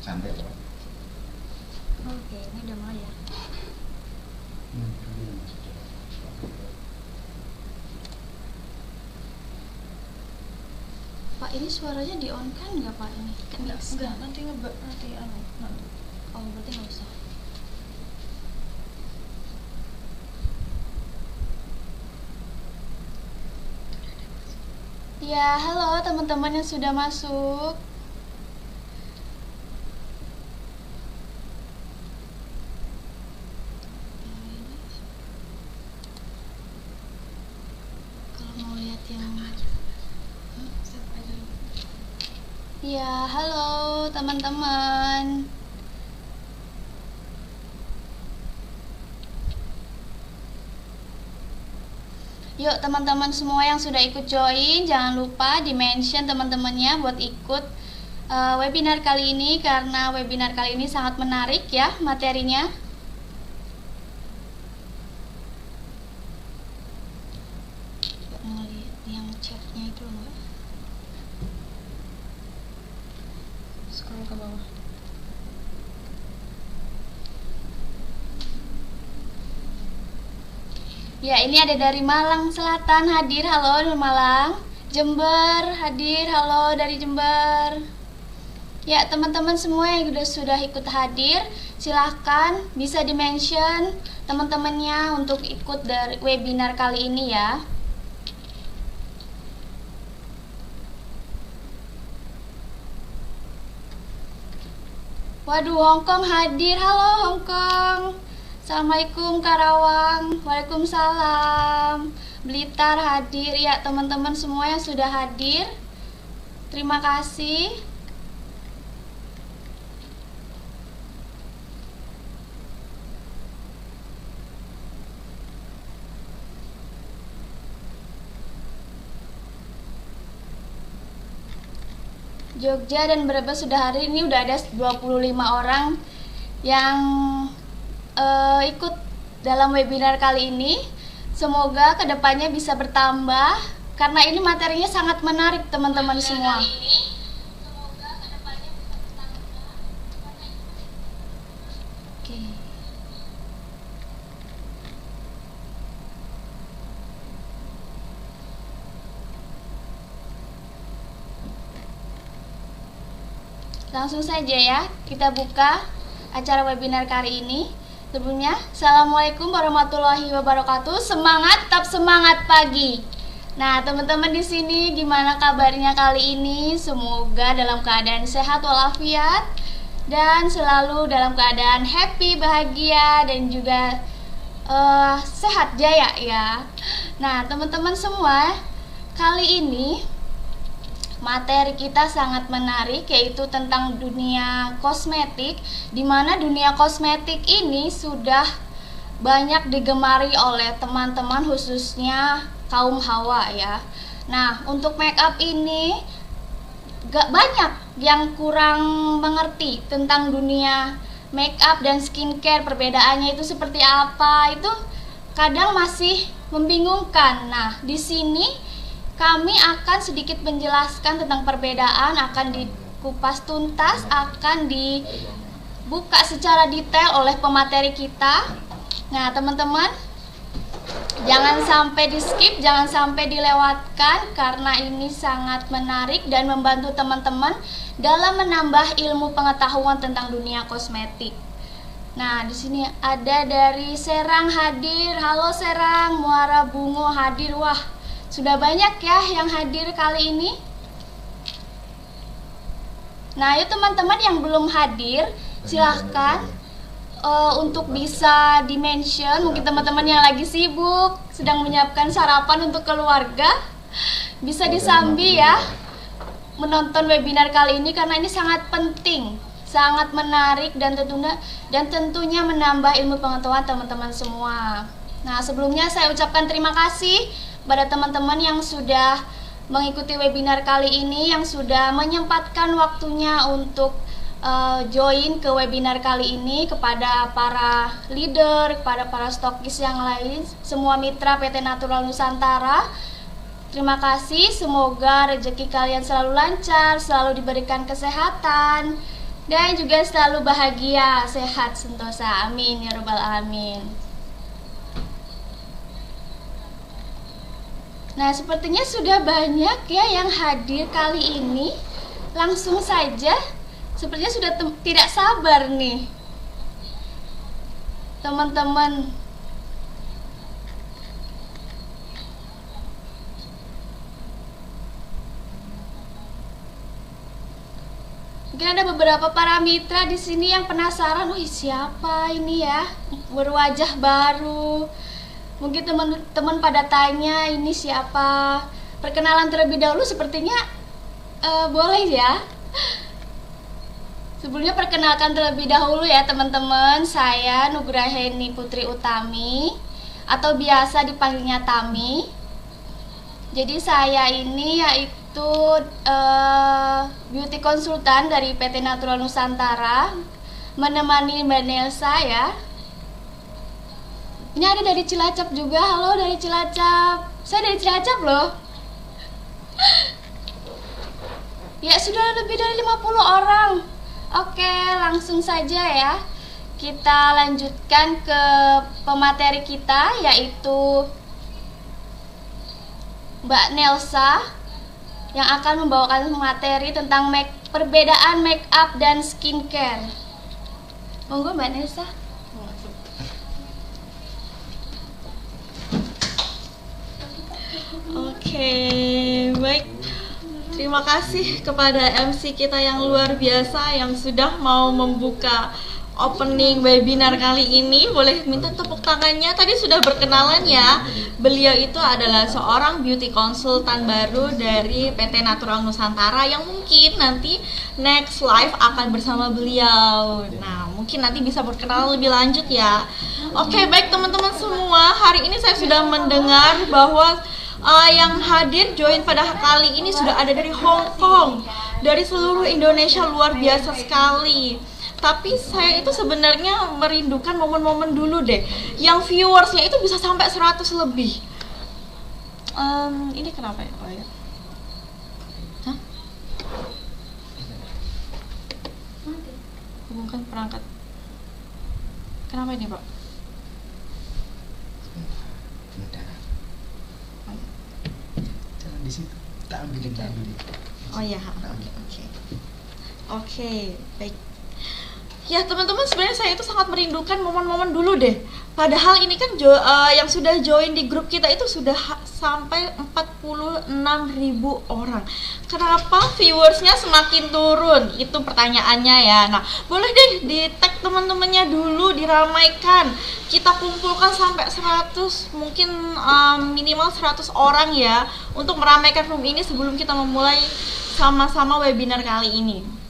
Santai loh. Oke, ini udah mulai ya. Pak, ini suaranya di on kan nggak Pak ini? Enggak, nanti nanti. Oh, berarti nggak usah. Ya, halo teman-teman yang sudah masuk. Kalau mau lihat yang ya, halo teman-teman. Yuk teman-teman semua yang sudah ikut join, jangan lupa di-mention teman-temannya buat ikut webinar kali ini, karena webinar kali ini sangat menarik ya materinya. Yang chatnya itu loh. Scroll ke bawah. Ya, ini ada dari Malang Selatan hadir, halo dari Malang. Jember hadir, halo dari Jember. Ya, teman-teman semua yang sudah ikut hadir, silahkan bisa di-mention teman-temannya untuk ikut dari webinar kali ini ya. Waduh, Hongkong hadir, halo Hongkong. Assalamualaikum Karawang, waalaikumsalam. Blitar hadir, ya teman-teman semua yang sudah hadir, terima kasih. Jogja dan Brebes sudah hadir, ini udah ada 25 orang yang ikut dalam webinar kali ini. Semoga kedepannya bisa bertambah karena ini materinya sangat menarik teman-teman semua. Oke. Langsung saja ya, kita buka acara webinar kali ini. Sebelumnya, Assalamualaikum warahmatullahi wabarakatuh. Semangat, tetap semangat pagi. Nah, teman-teman di sini gimana kabarnya kali ini? Semoga dalam keadaan sehat walafiat dan selalu dalam keadaan happy, bahagia dan juga sehat jaya ya. Nah, teman-teman semua, kali ini materi kita sangat menarik, yaitu tentang dunia kosmetik, di mana dunia kosmetik ini sudah banyak digemari oleh teman-teman, khususnya kaum hawa ya. Nah, untuk make up ini gak banyak yang kurang mengerti tentang dunia make up dan skincare, perbedaannya itu seperti apa, itu kadang masih membingungkan. Nah, di sini kami akan sedikit menjelaskan tentang perbedaan, akan dikupas tuntas, akan dibuka secara detail oleh pemateri kita. Nah, teman-teman, jangan sampai di skip, jangan sampai dilewatkan, karena ini sangat menarik dan membantu teman-teman dalam menambah ilmu pengetahuan tentang dunia kosmetik. Nah, di sini ada dari Serang hadir, halo Serang. Muara Bungo hadir, wah sudah banyak ya yang hadir kali ini. Nah, yuk teman-teman yang belum hadir, silahkan untuk bisa di-mention. Mungkin teman-teman yang lagi sibuk, sedang menyiapkan sarapan untuk keluarga, bisa disambi ya menonton webinar kali ini, karena ini sangat penting, sangat menarik dan tentunya menambah ilmu pengetahuan teman-teman semua. Nah, sebelumnya saya ucapkan terima kasih pada teman-teman yang sudah mengikuti webinar kali ini, yang sudah menyempatkan waktunya untuk join ke webinar kali ini, kepada para leader, kepada para stokis yang lain, semua mitra PT Natural Nusantara. Terima kasih, semoga rezeki kalian selalu lancar, selalu diberikan kesehatan, dan juga selalu bahagia, sehat, sentosa. Amin ya robbal alamin. Nah, sepertinya sudah banyak ya yang hadir kali ini. Langsung saja, sepertinya sudah tidak sabar nih teman-teman. Mungkin ada beberapa para mitra di sini yang penasaran, oh siapa ini ya, berwajah baru. Mungkin teman-teman pada tanya ini siapa. Perkenalan terlebih dahulu sepertinya boleh ya. Sebelumnya perkenalkan terlebih dahulu ya teman-teman, saya Nugraheni Putri Utami atau biasa dipanggilnya Tami. Jadi saya ini yaitu beauty konsultan dari PT Natural Nusantara, menemani Mbak Nelsa ya. Ini ada dari Cilacap juga. Halo dari Cilacap. Saya dari Cilacap loh. Ya sudah lebih dari 50 orang. Oke, langsung saja ya. Kita lanjutkan ke pemateri kita, yaitu Mbak Nelsa yang akan membawakan materi tentang perbedaan make up dan skincare. Monggo Mbak Nelsa. Oke, baik. Terima kasih kepada MC kita yang luar biasa yang sudah mau membuka opening webinar kali ini. Boleh minta tepuk tangannya. Tadi sudah berkenalan ya. Beliau itu adalah seorang beauty konsultan baru dari PT Natural Nusantara yang mungkin nanti next live akan bersama beliau. Nah, mungkin nanti bisa berkenalan lebih lanjut ya. Oke, baik teman-teman semua. Hari ini saya sudah mendengar bahwa yang hadir join pada kali ini sudah ada dari Hong Kong, dari seluruh Indonesia, luar biasa sekali. Tapi saya itu sebenarnya merindukan momen-momen dulu deh, yang viewersnya itu bisa sampai 100 lebih. Ini kenapa ya Pak ya? Hah? Hubungkan perangkat. Kenapa ini Pak? Di situ tak ambilin. Oh ya, oke, baik. Ya teman-teman, sebenarnya saya itu sangat merindukan momen-momen dulu deh. Padahal ini kan yang sudah join di grup kita itu sudah sampai 46.000 orang. Kenapa viewersnya semakin turun? Itu pertanyaannya ya. Nah, boleh deh di tag teman-temannya dulu, diramaikan. Kita kumpulkan sampai 100, mungkin minimal 100 orang ya, untuk meramaikan room ini sebelum kita memulai sama-sama webinar kali ini.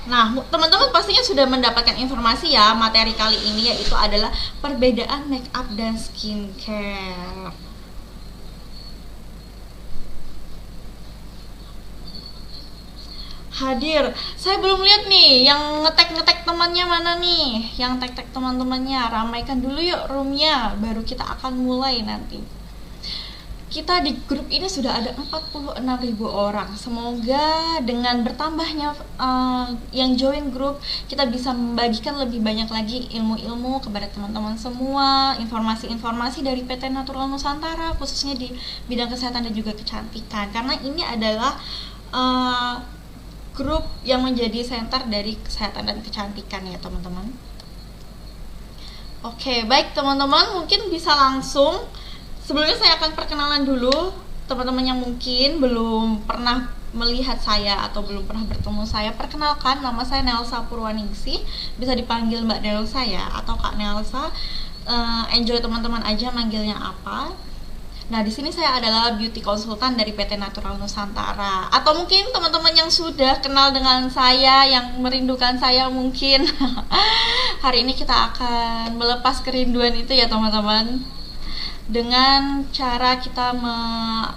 Nah, teman-teman pastinya sudah mendapatkan informasi ya, materi kali ini yaitu adalah perbedaan make up dan skincare. Hadir, saya belum lihat nih yang ngetek temannya mana nih, yang tag teman-temannya, ramaikan dulu yuk roomnya, baru kita akan mulai nanti. Kita di grup ini sudah ada 46.000 orang. Semoga dengan bertambahnya yang join grup, kita bisa membagikan lebih banyak lagi ilmu-ilmu kepada teman-teman semua, informasi-informasi dari PT Natural Nusantara, khususnya di bidang kesehatan dan juga kecantikan. Karena ini adalah grup yang menjadi center dari kesehatan dan kecantikan ya teman-teman. Oke, baik teman-teman, mungkin bisa langsung. Sebelumnya saya akan perkenalan dulu teman-teman yang mungkin belum pernah melihat saya atau belum pernah bertemu saya. Perkenalkan, nama saya Nelsa Purwaningsih, bisa dipanggil Mbak Nelsa ya, atau Kak Nelsa. Enjoy teman-teman aja manggilnya apa. Nah, di sini saya adalah beauty konsultan dari PT Natural Nusantara. Atau mungkin teman-teman yang sudah kenal dengan saya, yang merindukan saya mungkin. Hari ini kita akan melepas kerinduan itu ya teman-teman, dengan cara kita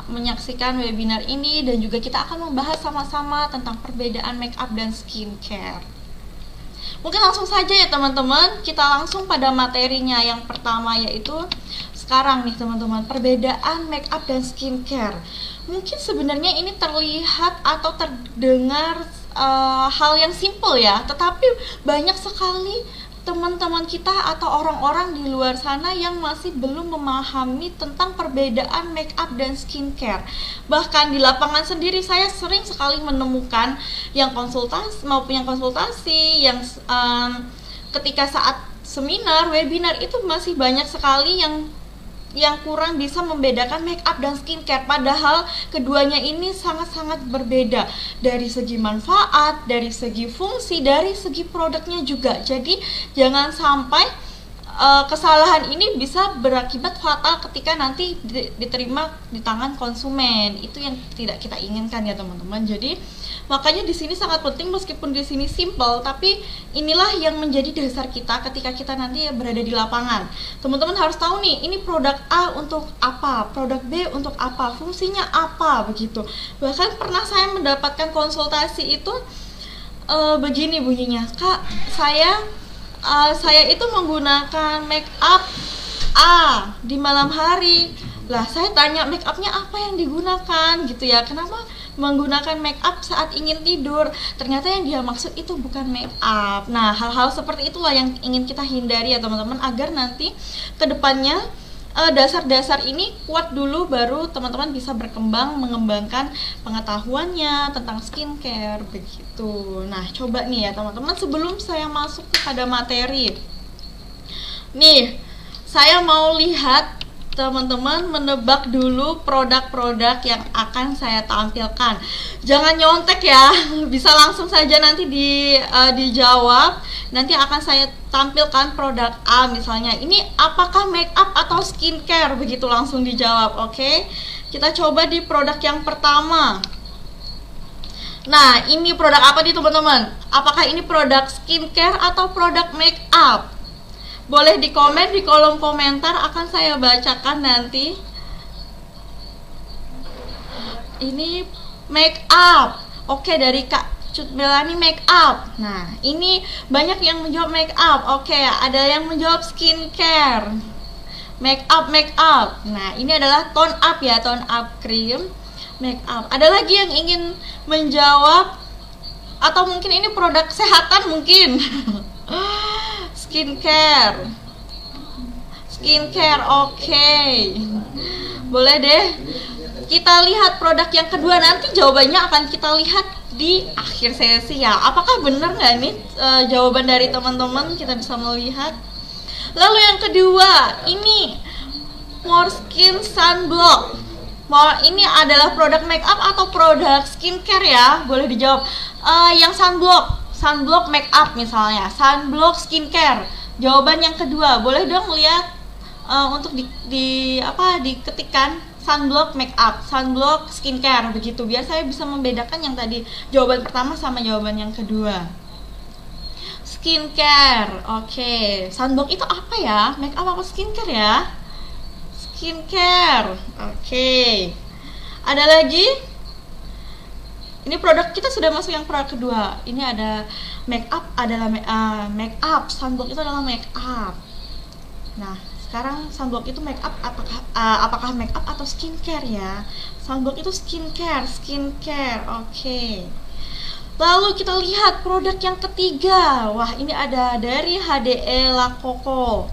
menyaksikan webinar ini, dan juga kita akan membahas sama-sama tentang perbedaan make up dan skincare. Mungkin langsung saja ya teman-teman, kita langsung pada materinya. Yang pertama yaitu sekarang nih teman-teman, perbedaan make up dan skincare. Mungkin sebenarnya ini terlihat atau terdengar hal yang simple ya, tetapi banyak sekali teman-teman kita atau orang-orang di luar sana yang masih belum memahami tentang perbedaan make up dan skincare. Bahkan di lapangan sendiri saya sering sekali menemukan yang konsultasi maupun yang konsultasi yang ketika saat seminar, webinar itu masih banyak sekali yang kurang bisa membedakan make up dan skincare, padahal keduanya ini sangat-sangat berbeda dari segi manfaat, dari segi fungsi, dari segi produknya juga. Jadi jangan sampai kesalahan ini bisa berakibat fatal ketika nanti diterima di tangan konsumen. Itu yang tidak kita inginkan ya teman-teman. Jadi makanya di sini sangat penting, meskipun di sini simple, tapi inilah yang menjadi dasar kita ketika kita nanti berada di lapangan. Teman-teman harus tahu nih, ini produk A untuk apa, produk B untuk apa, fungsinya apa, begitu. Bahkan pernah saya mendapatkan konsultasi itu begini bunyinya, Kak, saya itu menggunakan make up A di malam hari. Lah saya tanya, make upnya apa yang digunakan gitu ya, kenapa menggunakan make up saat ingin tidur? Ternyata yang dia maksud itu bukan make up. Nah, hal-hal seperti itulah yang ingin kita hindari ya teman-teman, agar nanti kedepannya dasar-dasar ini kuat dulu, baru teman-teman bisa berkembang mengembangkan pengetahuannya tentang skincare begitu. Nah, coba nih ya teman-teman, sebelum saya masuk kepada materi nih, saya mau lihat teman-teman menebak dulu produk-produk yang akan saya tampilkan. Jangan nyontek ya, bisa langsung saja nanti dijawab. Nanti akan saya tampilkan produk A misalnya. Ini apakah make up atau skincare? Begitu langsung dijawab, oke? Kita coba di produk yang pertama. Nah, ini produk apa nih teman-teman? Apakah ini produk skincare atau produk make up? Boleh di komen di kolom komentar, akan saya bacakan nanti. Ini make up. Oke, dari Kak Cut Melani make up. Nah, ini banyak yang menjawab make up. Oke, ada yang menjawab skincare. Make up. Nah, ini adalah tone up ya, tone up cream make up. Ada lagi yang ingin menjawab, atau mungkin ini produk kesehatan mungkin. Skincare, oke. Boleh deh. Kita lihat produk yang kedua, nanti jawabannya akan kita lihat di akhir sesi ya. Apakah benar nggak nih jawaban dari teman-teman? Kita bisa melihat. Lalu yang kedua, ini More Skin Sunblock. Ini adalah produk make up atau produk skincare ya? Boleh dijawab. Yang sunblock make up misalnya, sunblock skincare. Jawaban yang kedua, boleh dong lihat untuk diketikkan sunblock make up, sunblock skincare begitu, biar saya bisa membedakan yang tadi jawaban pertama sama jawaban yang kedua. Skincare, oke. Sunblock itu apa ya? Make up apa skincare ya? Skincare, oke. Ada lagi? Ini produk kita sudah masuk yang produk kedua. Ini ada make up, adalah make up. Sunblock itu adalah make up. Nah, sekarang sunblock itu make up, apakah make up atau skincare ya? Sunblock itu skincare, oke. Lalu kita lihat produk yang ketiga. Wah, ini ada dari HDE La Coco.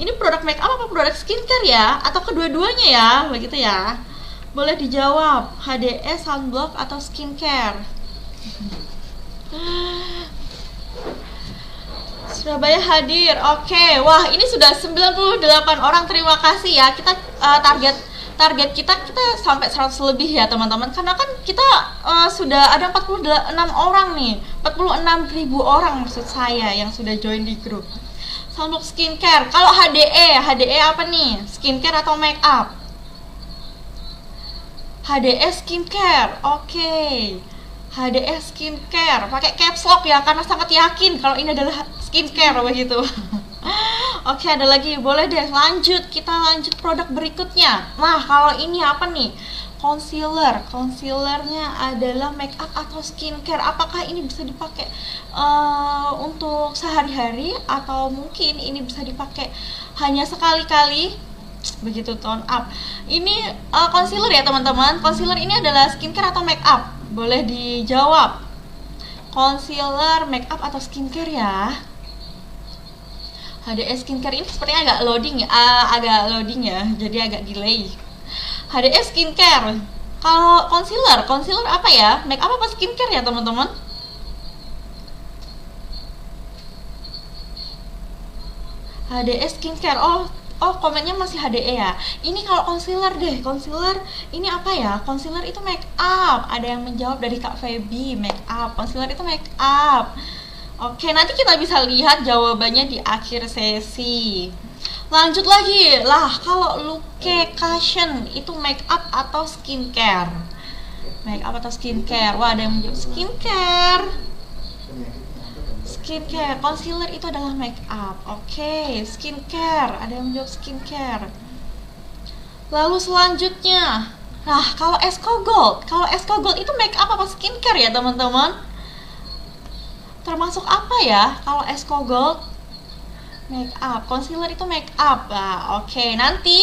Ini produk make up apa produk skincare ya? Atau kedua-duanya ya, begitu ya? Boleh dijawab, HDE, sunblock, atau skincare. Surabaya hadir, oke. Wah, ini sudah 98 orang, terima kasih ya. Kita target kita sampai 100 lebih ya teman-teman. Karena kan kita sudah ada 46 orang nih, 46.000 orang maksud saya yang sudah join di grup. Sunblock skincare. Kalau HDE apa nih? Skincare atau make up? HDE skincare, oke. HDE skincare, pakai caps lock ya, karena sangat yakin kalau ini adalah skincare begitu. Oke, ada lagi, boleh deh lanjut, kita lanjut produk berikutnya. Nah, kalau ini apa nih? Concealernya adalah make up atau skincare. Apakah ini bisa dipakai untuk sehari-hari, atau mungkin ini bisa dipakai hanya sekali-kali? Begitu, tone up. Ini concealer ya teman-teman. Concealer ini adalah skincare atau make up? Boleh dijawab. concealer, make up atau skincare ya? HDS skincare ini sepertinya agak loading ya, jadi agak delay. HDS skincare. Kalau concealer apa ya? Make up apa skincare ya teman-teman? HDS skincare. Oh komennya masih HDE ya. Ini kalau concealer deh. Concealer ini apa ya? Concealer itu make up. Ada yang menjawab dari Kak Feby, make up. Concealer itu make up. Oke, nanti kita bisa lihat jawabannya di akhir sesi. Lanjut lagi. Lah, kalau look cushion itu make up atau skincare? Make up atau skincare? Wah, ada yang menjawab skincare. Skincare, concealer itu adalah make up. Oke, skincare. Ada yang menjawab skincare. Lalu selanjutnya, nah kalau Esco Gold itu make up apa skincare ya teman-teman? Termasuk apa ya kalau Esco Gold? Make up, concealer itu make up. Nah, oke, nanti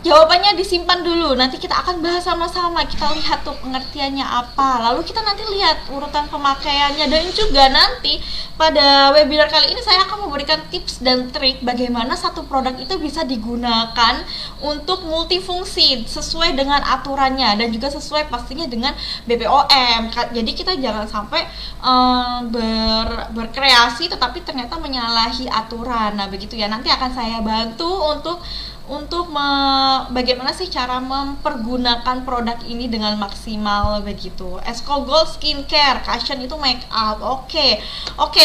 jawabannya disimpan dulu. Nanti kita akan bahas sama-sama. Kita lihat tuh pengertiannya apa. Lalu kita nanti lihat urutan pemakaiannya. Dan juga nanti pada webinar kali ini saya akan memberikan tips dan trik bagaimana satu produk itu bisa digunakan untuk multifungsi sesuai dengan aturannya dan juga sesuai pastinya dengan BPOM. Jadi kita jangan sampai berkreasi tetapi ternyata menyalahi aturan. Nah, begitu ya. Nanti akan saya bantu untuk bagaimana sih cara mempergunakan produk ini dengan maksimal begitu. Esco Gold skincare, cushion itu make up. Oke,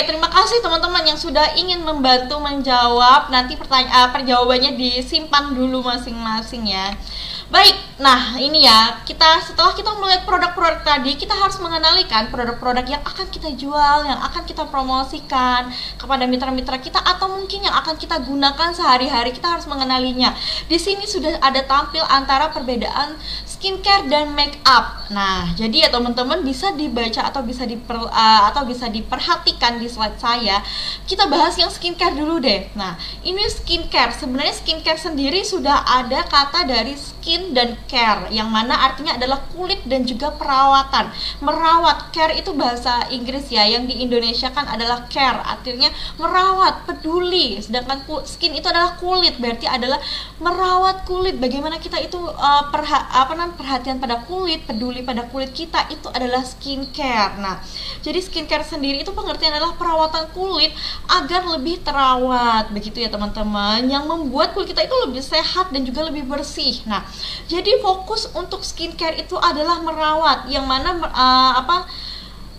terima kasih teman-teman yang sudah ingin membantu menjawab. Nanti perjawabannya disimpan dulu masing-masing ya. Baik, nah ini ya, setelah kita melihat produk-produk tadi, kita harus mengenalikan produk-produk yang akan kita jual, yang akan kita promosikan kepada mitra-mitra kita, atau mungkin yang akan kita gunakan sehari-hari. Kita harus mengenalinya. Di sini sudah ada tampil antara perbedaan skincare dan make up. Nah, jadi ya teman-teman bisa dibaca atau bisa diperhatikan di slide saya. Kita bahas yang skincare dulu deh. Nah, ini skincare. Sebenarnya skincare sendiri sudah ada kata dari skin dan care, yang mana artinya adalah kulit dan juga perawatan. Merawat, care itu bahasa Inggris ya, yang di Indonesia kan adalah care, artinya merawat, peduli. Sedangkan skin itu adalah kulit, berarti adalah merawat kulit. Bagaimana kita itu perhatian pada kulit, peduli pada kulit kita, itu adalah skincare. Nah, jadi skincare sendiri itu pengertian adalah perawatan kulit agar lebih terawat, begitu ya teman-teman, yang membuat kulit kita itu lebih sehat dan juga lebih bersih. Nah, jadi fokus untuk skincare itu adalah merawat, yang mana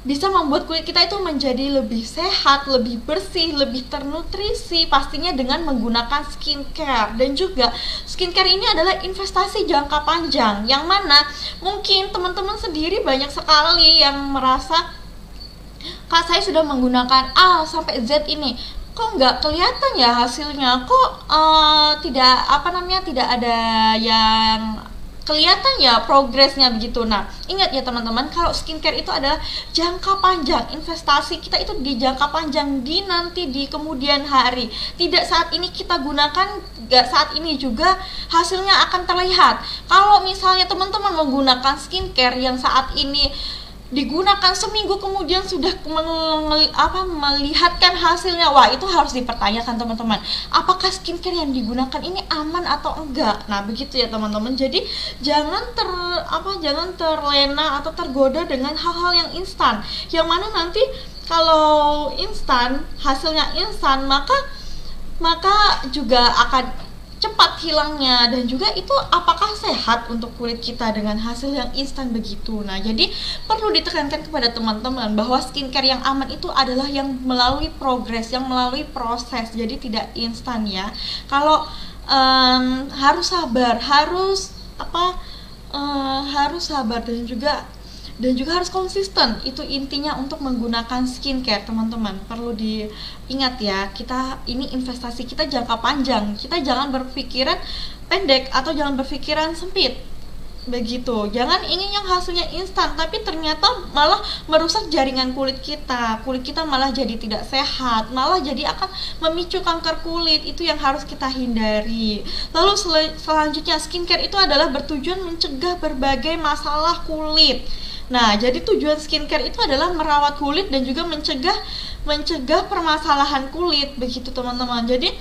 bisa membuat kulit kita itu menjadi lebih sehat, lebih bersih, lebih ternutrisi, pastinya dengan menggunakan skincare. Dan juga skincare ini adalah investasi jangka panjang, yang mana mungkin teman-teman sendiri banyak sekali yang merasa, Kak, saya sudah menggunakan A sampai Z ini, kok nggak kelihatan ya hasilnya, kok tidak ada yang kelihatan ya progresnya begitu. Nah, ingat ya teman-teman, kalau skincare itu adalah jangka panjang, investasi kita itu di jangka panjang, nanti di kemudian hari. Tidak saat ini kita gunakan, nggak saat ini juga hasilnya akan terlihat. Kalau misalnya teman-teman menggunakan skincare yang saat ini digunakan seminggu kemudian sudah melihatkan hasilnya, wah itu harus dipertanyakan teman-teman, apakah skincare yang digunakan ini aman atau enggak. Nah, begitu ya teman-teman. Jadi jangan terlena atau tergoda dengan hal-hal yang instan, yang mana nanti kalau instan, hasilnya instan, maka juga akan cepat hilangnya, dan juga itu apakah sehat untuk kulit kita dengan hasil yang instan begitu. Nah, jadi perlu ditekankan kepada teman-teman bahwa skincare yang aman itu adalah yang melalui progres, yang melalui proses, jadi tidak instan ya. Kalau harus sabar, harus sabar dan juga harus konsisten. Itu intinya untuk menggunakan skincare, teman-teman. Perlu diingat ya, kita ini investasi kita jangka panjang. Kita jangan berpikiran pendek atau jangan berpikiran sempit. Begitu. Jangan ingin yang hasilnya instan tapi ternyata malah merusak jaringan kulit kita. Kulit kita malah jadi tidak sehat, malah jadi akan memicu kanker kulit. Itu yang harus kita hindari. Lalu selanjutnya, skincare itu adalah bertujuan mencegah berbagai masalah kulit. Nah, jadi tujuan skincare itu adalah merawat kulit dan juga mencegah permasalahan kulit, begitu teman-teman. Jadi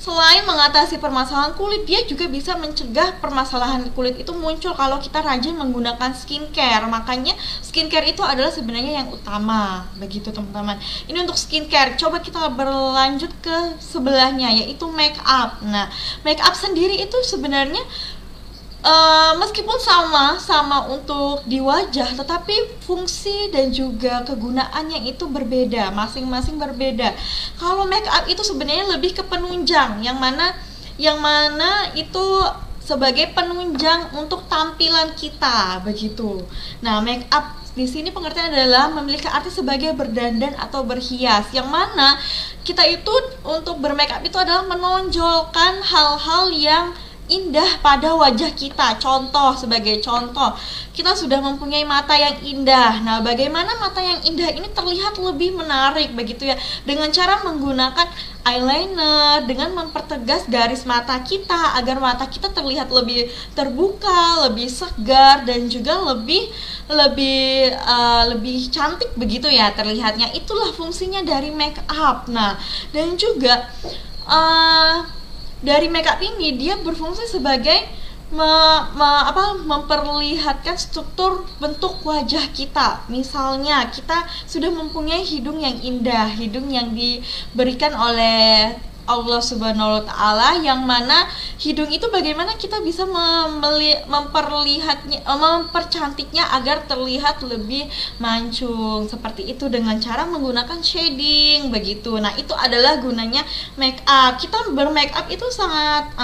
selain mengatasi permasalahan kulit, dia juga bisa mencegah permasalahan kulit itu muncul kalau kita rajin menggunakan skincare. Makanya skincare itu adalah sebenarnya yang utama, begitu teman-teman. Ini untuk skincare. Coba kita berlanjut ke sebelahnya, yaitu make up. Nah, make up sendiri itu sebenarnya meskipun sama untuk di wajah, tetapi fungsi dan juga kegunaannya itu berbeda, masing-masing berbeda. Kalau make up itu sebenarnya lebih ke penunjang, yang mana itu sebagai penunjang untuk tampilan kita, begitu. Nah, make up di sini pengertian adalah memiliki arti sebagai berdandan atau berhias, yang mana kita itu untuk bermake up itu adalah menonjolkan hal-hal yang indah pada wajah kita. Sebagai contoh, kita sudah mempunyai mata yang indah. Nah, bagaimana mata yang indah ini terlihat lebih menarik, begitu ya, dengan cara menggunakan eyeliner, dengan mempertegas garis mata kita agar mata kita terlihat lebih terbuka, lebih segar, dan juga lebih cantik, begitu ya terlihatnya. Itulah fungsinya dari make up. Nah, dan juga dari makeup ini dia berfungsi sebagai memperlihatkan struktur bentuk wajah kita. Misalnya kita sudah mempunyai hidung yang indah, hidung yang diberikan oleh Allah Subhanahu wa Ta'ala, yang mana hidung itu bagaimana kita bisa mempercantiknya agar terlihat lebih mancung seperti itu dengan cara menggunakan shading, begitu. Nah, itu adalah gunanya make up. Kita bermake up itu sangat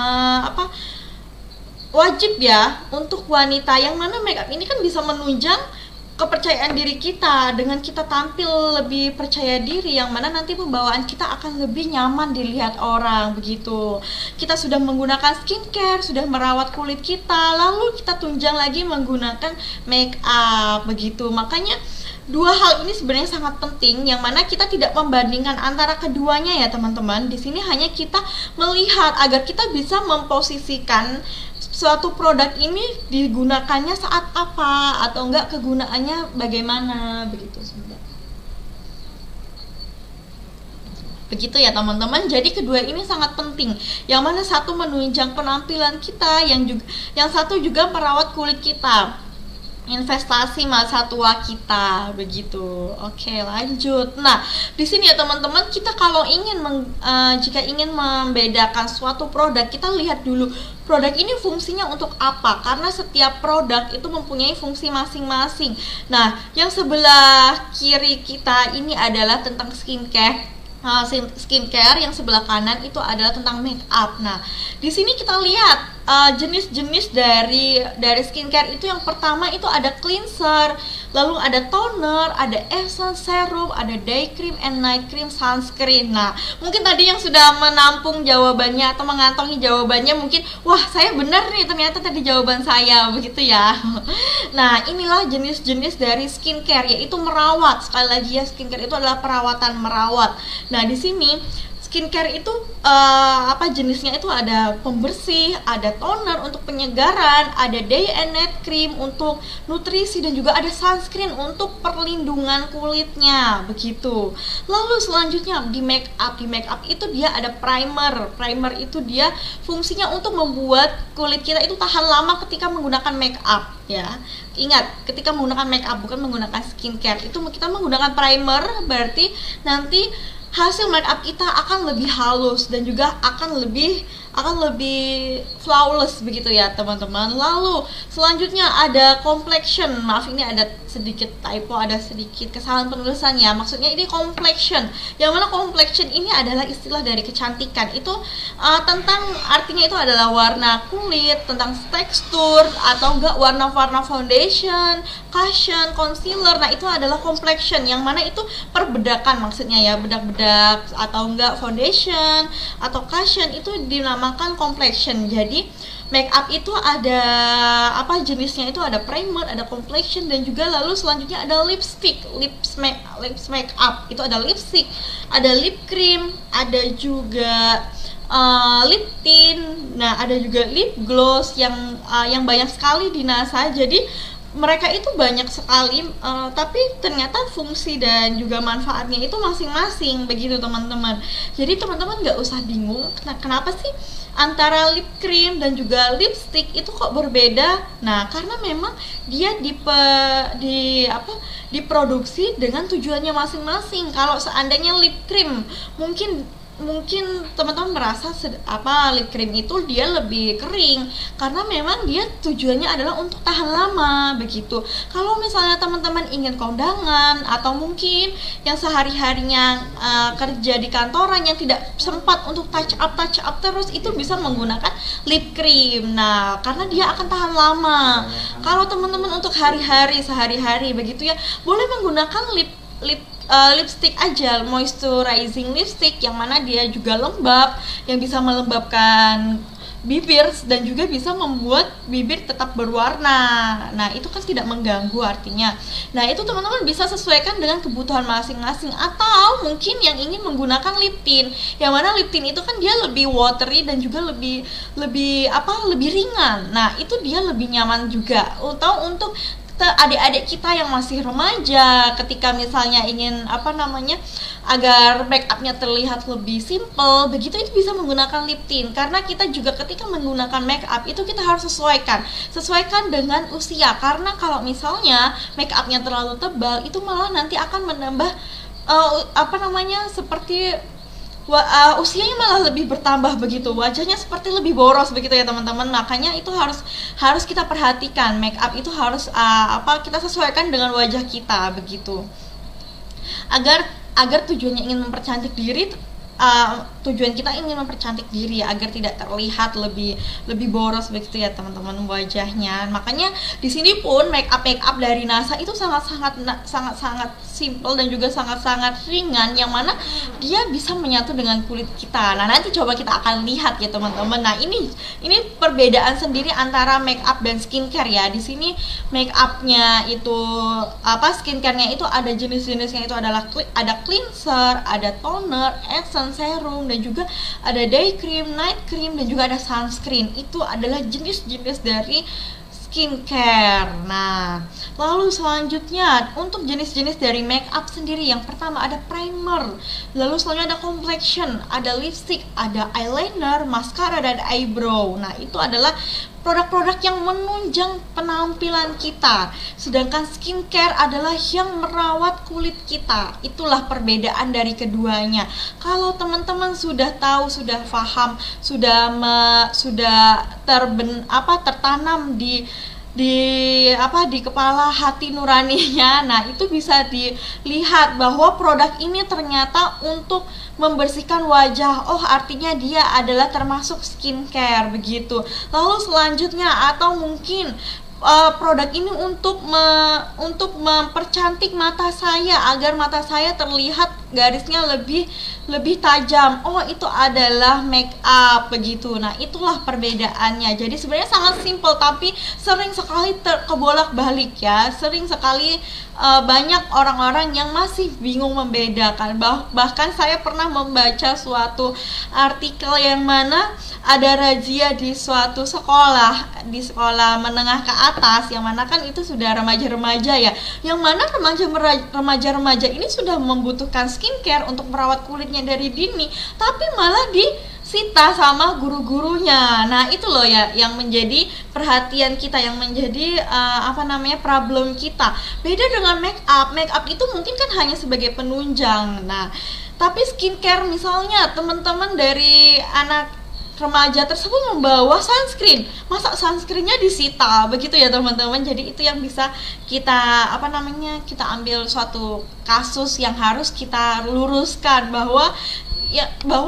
wajib ya untuk wanita, yang mana make up ini kan bisa menunjang kepercayaan diri kita dengan kita tampil lebih percaya diri, yang mana nanti pembawaan kita akan lebih nyaman dilihat orang, begitu. Kita sudah menggunakan skincare, sudah merawat kulit kita, lalu kita tunjang lagi menggunakan make up, begitu. Makanya dua hal ini sebenarnya sangat penting, yang mana kita tidak membandingkan antara keduanya ya teman-teman. Di sini hanya kita melihat agar kita bisa memposisikan suatu produk ini digunakannya saat apa, atau enggak kegunaannya bagaimana, begitu sebenarnya. Begitu ya teman-teman. Jadi kedua ini sangat penting, yang mana satu menunjang penampilan kita, yang satu juga merawat kulit kita, investasi masa tua kita, begitu. Oke, lanjut. Nah, di sini ya teman-teman, kita kalau jika ingin membedakan suatu produk, kita lihat dulu produk ini fungsinya untuk apa, karena setiap produk itu mempunyai fungsi masing-masing. Nah, yang sebelah kiri kita ini adalah tentang skincare. Skincare yang sebelah kanan itu adalah tentang make up. Nah, di sini kita lihat jenis-jenis dari skincare itu. Yang pertama itu ada cleanser, lalu ada toner, ada essence, serum, ada day cream and night cream, sunscreen. Nah, mungkin tadi yang sudah menampung jawabannya atau mengantongi jawabannya mungkin, wah saya benar nih, ternyata tadi jawaban saya, begitu ya. Nah, inilah jenis-jenis dari skincare, yaitu merawat. Sekali lagi ya, skincare itu adalah perawatan, merawat. Nah, di sini skincare itu jenisnya itu ada pembersih, ada toner untuk penyegaran, ada day and night cream untuk nutrisi, dan juga ada sunscreen untuk perlindungan kulitnya, begitu. Lalu selanjutnya di make up itu dia ada primer. Primer itu dia fungsinya untuk membuat kulit kita itu tahan lama ketika menggunakan make up ya. Ingat, ketika menggunakan make up, bukan menggunakan skincare. Itu kita menggunakan primer, berarti nanti hasil make up kita akan lebih halus dan juga akan lebih flawless, begitu ya teman-teman. Lalu selanjutnya ada complexion. Maaf, ini ada sedikit typo, ada sedikit kesalahan penulisan ya. Maksudnya ini complexion, yang mana complexion ini adalah istilah dari kecantikan. Itu tentang artinya itu adalah warna kulit, tentang tekstur atau enggak warna-warna foundation, cushion, concealer. Nah, itu adalah complexion, yang mana itu perbedakan maksudnya ya, bedak-bedak atau enggak foundation atau cushion itu dinamakan complexion. Jadi make up itu ada jenisnya, itu ada primer, ada complexion, dan juga lalu selanjutnya ada lipstick, lips make up. Itu ada lipstick, ada lip cream, ada juga lip tint. Nah, ada juga lip gloss yang banyak sekali di NASA. Jadi mereka itu banyak sekali, tapi ternyata fungsi dan juga manfaatnya itu masing-masing begitu teman-teman. Jadi teman-teman nggak usah bingung, kenapa sih antara lip cream dan juga lipstick itu kok berbeda? Nah, karena memang dia diproduksi dengan tujuannya masing-masing. Kalau seandainya lip cream mungkin teman-teman merasa lip cream itu dia lebih kering karena memang dia tujuannya adalah untuk tahan lama begitu. Kalau misalnya teman-teman ingin kondangan atau mungkin yang sehari-harinya kerja di kantoran yang tidak sempat untuk touch up terus, itu bisa menggunakan lip cream. Nah, karena dia akan tahan lama. Kalau teman-teman untuk sehari-hari begitu ya, boleh menggunakan lipstick aja, moisturizing lipstick yang mana dia juga lembab, yang bisa melembabkan bibir dan juga bisa membuat bibir tetap berwarna. Nah, itu kan tidak mengganggu artinya. Nah, itu teman-teman bisa sesuaikan dengan kebutuhan masing-masing. Atau mungkin yang ingin menggunakan lip tint, yang mana lip tint itu kan dia lebih watery dan juga lebih ringan. Nah, itu dia lebih nyaman juga untuk adik-adik kita yang masih remaja, ketika misalnya ingin agar make upnya terlihat lebih simple begitu, itu bisa menggunakan lip tint. Karena kita juga ketika menggunakan make up itu kita harus sesuaikan dengan usia, karena kalau misalnya make upnya terlalu tebal itu malah nanti akan menambah seperti usianya malah lebih bertambah begitu, wajahnya seperti lebih boros begitu ya teman-teman. Makanya itu harus kita perhatikan, make up itu harus kita sesuaikan dengan wajah kita begitu, agar tujuannya ingin mempercantik diri, tujuan kita ingin mempercantik diri agar tidak terlihat lebih boros begitu ya teman-teman wajahnya. Makanya di sini pun make up dari NASA itu sangat simple dan juga sangat ringan, yang mana dia bisa menyatu dengan kulit kita. Nah, nanti coba kita akan lihat ya teman-teman. Nah, ini perbedaan sendiri antara make up dan skincare ya. Di sini make upnya itu skincare-nya itu ada jenis-jenisnya, itu adalah ada cleanser, ada toner, essence, serum, dan juga ada day cream, night cream, dan juga ada sunscreen. Itu adalah jenis-jenis dari skincare. Nah, lalu selanjutnya untuk jenis-jenis dari make up sendiri, yang pertama ada primer, lalu selanjutnya ada complexion, ada lipstick, ada eyeliner, mascara, dan eyebrow. Nah, itu adalah produk-produk yang menunjang penampilan kita, sedangkan skincare adalah yang merawat kulit kita. Itulah perbedaan dari keduanya. Kalau teman-teman sudah tahu, sudah paham, sudah tertanam di kepala hati nuraninya, nah itu bisa dilihat bahwa produk ini ternyata untuk membersihkan wajah. Oh, artinya dia adalah termasuk skincare begitu. Lalu selanjutnya, atau mungkin produk ini untuk mempercantik mata saya agar mata saya terlihat garisnya lebih tajam. Oh, itu adalah make up begitu. Nah, itulah perbedaannya. Jadi sebenarnya sangat simple, tapi sering sekali kebolak-balik ya. Sering sekali banyak orang-orang yang masih bingung membedakan. Bahkan saya pernah membaca suatu artikel yang mana ada razia di suatu sekolah, di sekolah menengah ke atas, yang mana kan itu sudah remaja-remaja ya, yang mana remaja-remaja ini sudah membutuhkan skincare untuk merawat kulitnya dari dini, tapi malah disita sama guru-gurunya. Nah, itu loh ya yang menjadi perhatian kita, yang menjadi problem kita. Beda dengan make up itu mungkin kan hanya sebagai penunjang. Nah, tapi skincare misalnya teman-teman dari anak remaja tersebut membawa sunscreen, masa sunscreennya disita begitu ya teman-teman. Jadi itu yang bisa kita kita ambil suatu kasus yang harus kita luruskan, bahwa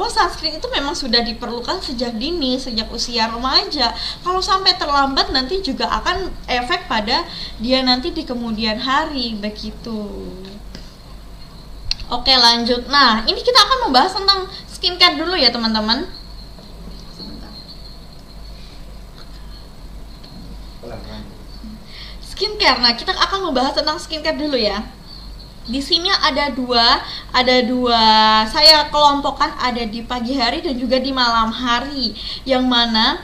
sunscreen itu memang sudah diperlukan sejak dini, sejak usia remaja. Kalau sampai terlambat nanti juga akan efek pada dia nanti di kemudian hari begitu. Oke, lanjut. Nah, ini kita akan membahas tentang skincare dulu ya teman-teman. Skincare. Nah, kita akan membahas tentang skincare dulu ya. Di sini ada dua saya kelompokkan, ada di pagi hari dan juga di malam hari, yang mana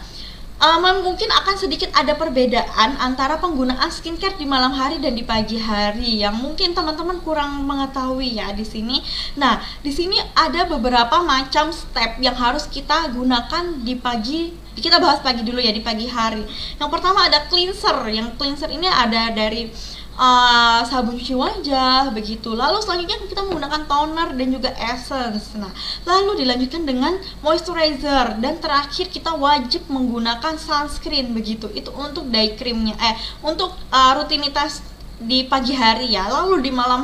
mungkin akan sedikit ada perbedaan antara penggunaan skincare di malam hari dan di pagi hari yang mungkin teman-teman kurang mengetahui ya di sini. Nah, di sini ada beberapa macam step yang harus kita gunakan di pagi. Kita bahas pagi dulu ya, di pagi hari. Yang pertama ada cleanser. Yang cleanser ini ada dari sabun cuci wajah begitu. Lalu selanjutnya kita menggunakan toner dan juga essence. Nah, lalu dilanjutkan dengan moisturizer dan terakhir kita wajib menggunakan sunscreen begitu. Itu untuk day creamnya, untuk rutinitas di pagi hari ya. Lalu di malam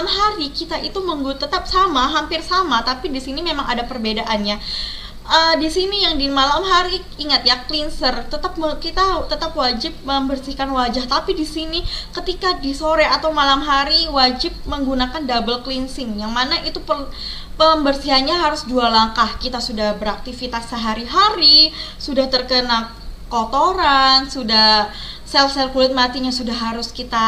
hari kita itu tetap sama, hampir sama, tapi di sini memang ada perbedaannya. Di sini yang di malam hari ingat ya, cleanser kita tetap wajib membersihkan wajah, tapi di sini ketika di sore atau malam hari wajib menggunakan double cleansing, yang mana itu pembersihannya harus 2 langkah. Kita sudah beraktivitas sehari-hari, sudah terkena kotoran, sudah sel-sel kulit matinya sudah harus kita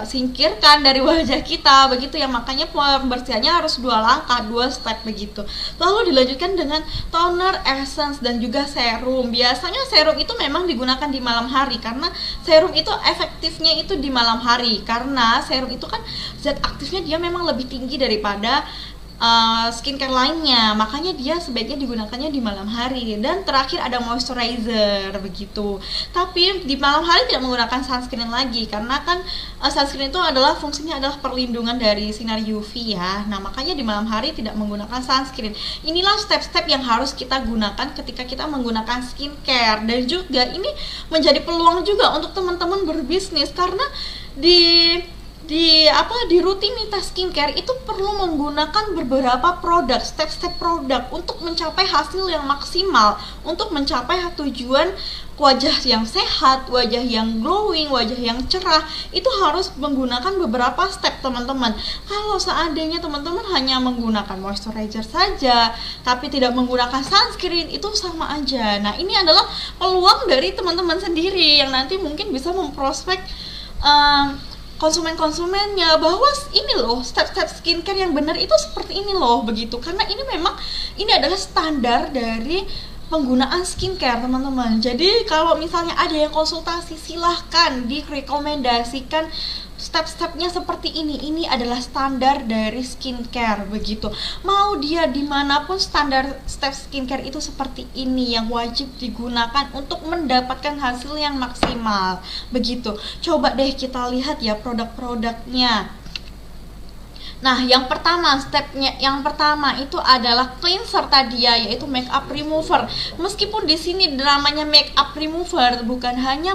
singkirkan dari wajah kita begitu ya, makanya pembersihannya harus 2 langkah, 2 step begitu. Lalu dilanjutkan dengan toner, essence dan juga serum. Biasanya serum itu memang digunakan di malam hari karena serum itu efektifnya itu di malam hari, karena serum itu kan zat aktifnya dia memang lebih tinggi daripada skincare lainnya, makanya dia sebaiknya digunakannya di malam hari. Dan terakhir ada moisturizer begitu. Tapi di malam hari tidak menggunakan sunscreen lagi karena kan sunscreen itu adalah fungsinya adalah perlindungan dari sinar UV ya. Nah, makanya di malam hari tidak menggunakan sunscreen. Inilah step-step yang harus kita gunakan ketika kita menggunakan skincare, dan juga ini menjadi peluang juga untuk teman-teman berbisnis karena di rutinitas skincare itu perlu menggunakan beberapa produk, step-step produk untuk mencapai hasil yang maksimal, untuk mencapai tujuan wajah yang sehat, wajah yang glowing, wajah yang cerah. Itu harus menggunakan beberapa step teman-teman. Kalau seandainya teman-teman hanya menggunakan moisturizer saja tapi tidak menggunakan sunscreen, itu sama aja. Nah, ini adalah peluang dari teman-teman sendiri yang nanti mungkin bisa memprospek konsumen-konsumennya bahwa ini loh step-step skincare yang benar itu seperti ini loh begitu, karena ini memang ini adalah standar dari penggunaan skincare teman-teman. Jadi kalau misalnya ada yang konsultasi, silahkan direkomendasikan step-stepnya seperti ini adalah standar dari skincare begitu. Mau dia dimanapun standar step skincare itu seperti ini yang wajib digunakan untuk mendapatkan hasil yang maksimal begitu. Coba deh kita lihat ya produk-produknya. Nah, yang pertama itu adalah cleanser tadi ya, yaitu makeup remover. Meskipun di sini namanya makeup remover bukan hanya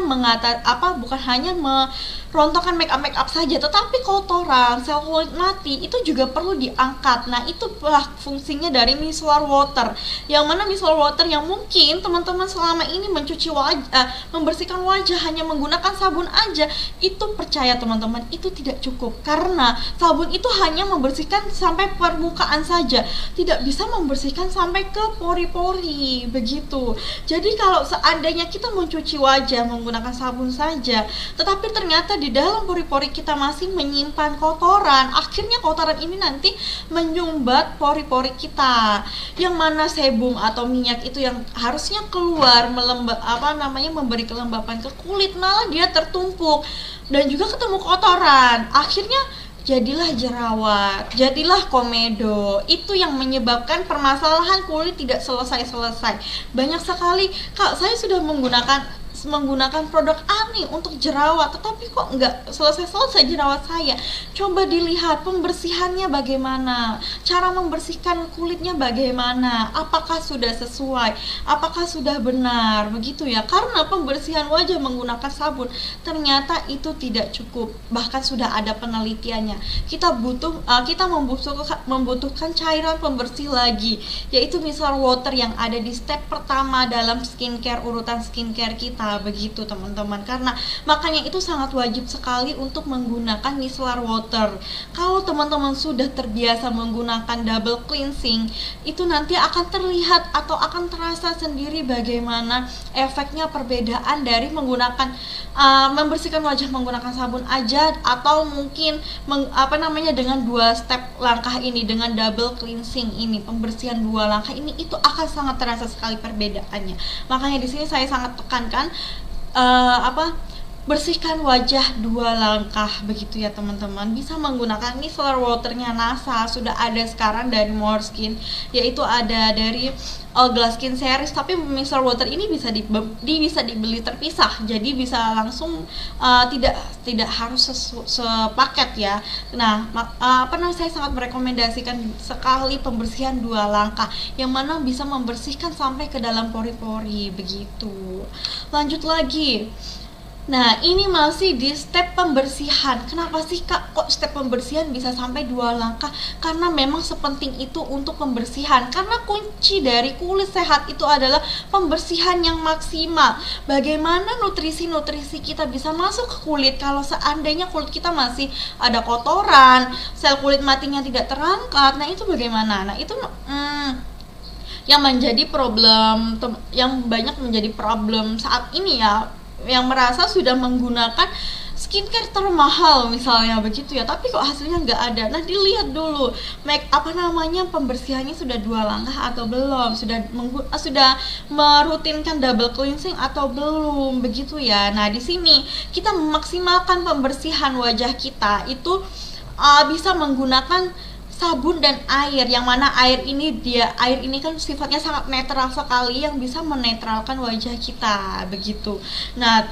merontokkan makeup saja, tetapi kotoran, sel kulit mati itu juga perlu diangkat. Nah, itulah fungsinya dari micellar water. Yang mana micellar water yang mungkin teman-teman selama ini membersihkan wajah hanya menggunakan sabun aja, itu percaya teman-teman, itu tidak cukup karena sabun itu hanya membersihkan sampai permukaan saja, tidak bisa membersihkan sampai ke pori-pori begitu. Jadi kalau seandainya kita mencuci wajah menggunakan sabun saja, tetapi ternyata di dalam pori-pori kita masih menyimpan kotoran, akhirnya kotoran ini nanti menyumbat pori-pori kita. Yang mana sebum atau minyak itu yang harusnya keluar memberi kelembapan ke kulit, malah dia tertumpuk dan juga ketemu kotoran. Akhirnya jadilah jerawat, jadilah komedo. Itu yang menyebabkan permasalahan kulit tidak selesai-selesai. Banyak sekali, Kak, saya sudah menggunakan produk A untuk jerawat, tetapi kok nggak selesai-selesai jerawat saya. Coba dilihat pembersihannya bagaimana, cara membersihkan kulitnya bagaimana, apakah sudah sesuai, apakah sudah benar, begitu ya. Karena pembersihan wajah menggunakan sabun ternyata itu tidak cukup, bahkan sudah ada penelitiannya. Kita membutuhkan cairan pembersih lagi, yaitu micellar water yang ada di step pertama dalam skincare, urutan skincare kita. terasa begitu teman-teman. Karena makanya itu sangat wajib sekali untuk menggunakan micellar water. Kalau teman-teman sudah terbiasa menggunakan double cleansing, itu nanti akan terlihat atau akan terasa sendiri bagaimana efeknya perbedaan dari menggunakan membersihkan wajah menggunakan sabun aja atau mungkin dengan 2 step langkah ini, dengan double cleansing ini, pembersihan 2 langkah ini, itu akan sangat terasa sekali perbedaannya. Makanya di sini saya sangat tekankan bersihkan wajah 2 langkah begitu ya teman-teman. Bisa menggunakan micellar waternya NASA, sudah ada sekarang dari Moreskin, yaitu ada dari All Glass Skin series, tapi micellar water ini bisa dibeli terpisah, jadi bisa langsung tidak harus sepaket ya. Nah, saya sangat merekomendasikan sekali pembersihan 2 langkah yang mana bisa membersihkan sampai ke dalam pori-pori begitu. Lanjut lagi. Nah, ini masih di step pembersihan. Kenapa sih Kak kok step pembersihan bisa sampai 2 langkah? Karena memang sepenting itu untuk pembersihan. Karena kunci dari kulit sehat itu adalah pembersihan yang maksimal. Bagaimana nutrisi-nutrisi kita bisa masuk ke kulit kalau seandainya kulit kita masih ada kotoran, sel kulit matinya tidak terangkat. Nah, itu bagaimana? Nah, itu yang menjadi problem, yang banyak menjadi problem saat ini ya, yang merasa sudah menggunakan skincare termahal misalnya begitu ya, tapi kok hasilnya nggak ada. Nah, dilihat dulu pembersihannya sudah 2 langkah atau belum, sudah merutinkan double cleansing atau belum begitu ya. Nah, di sini kita memaksimalkan pembersihan wajah kita itu bisa menggunakan sabun dan air, yang mana air ini kan sifatnya sangat netral sekali, yang bisa menetralkan wajah kita begitu. Nah,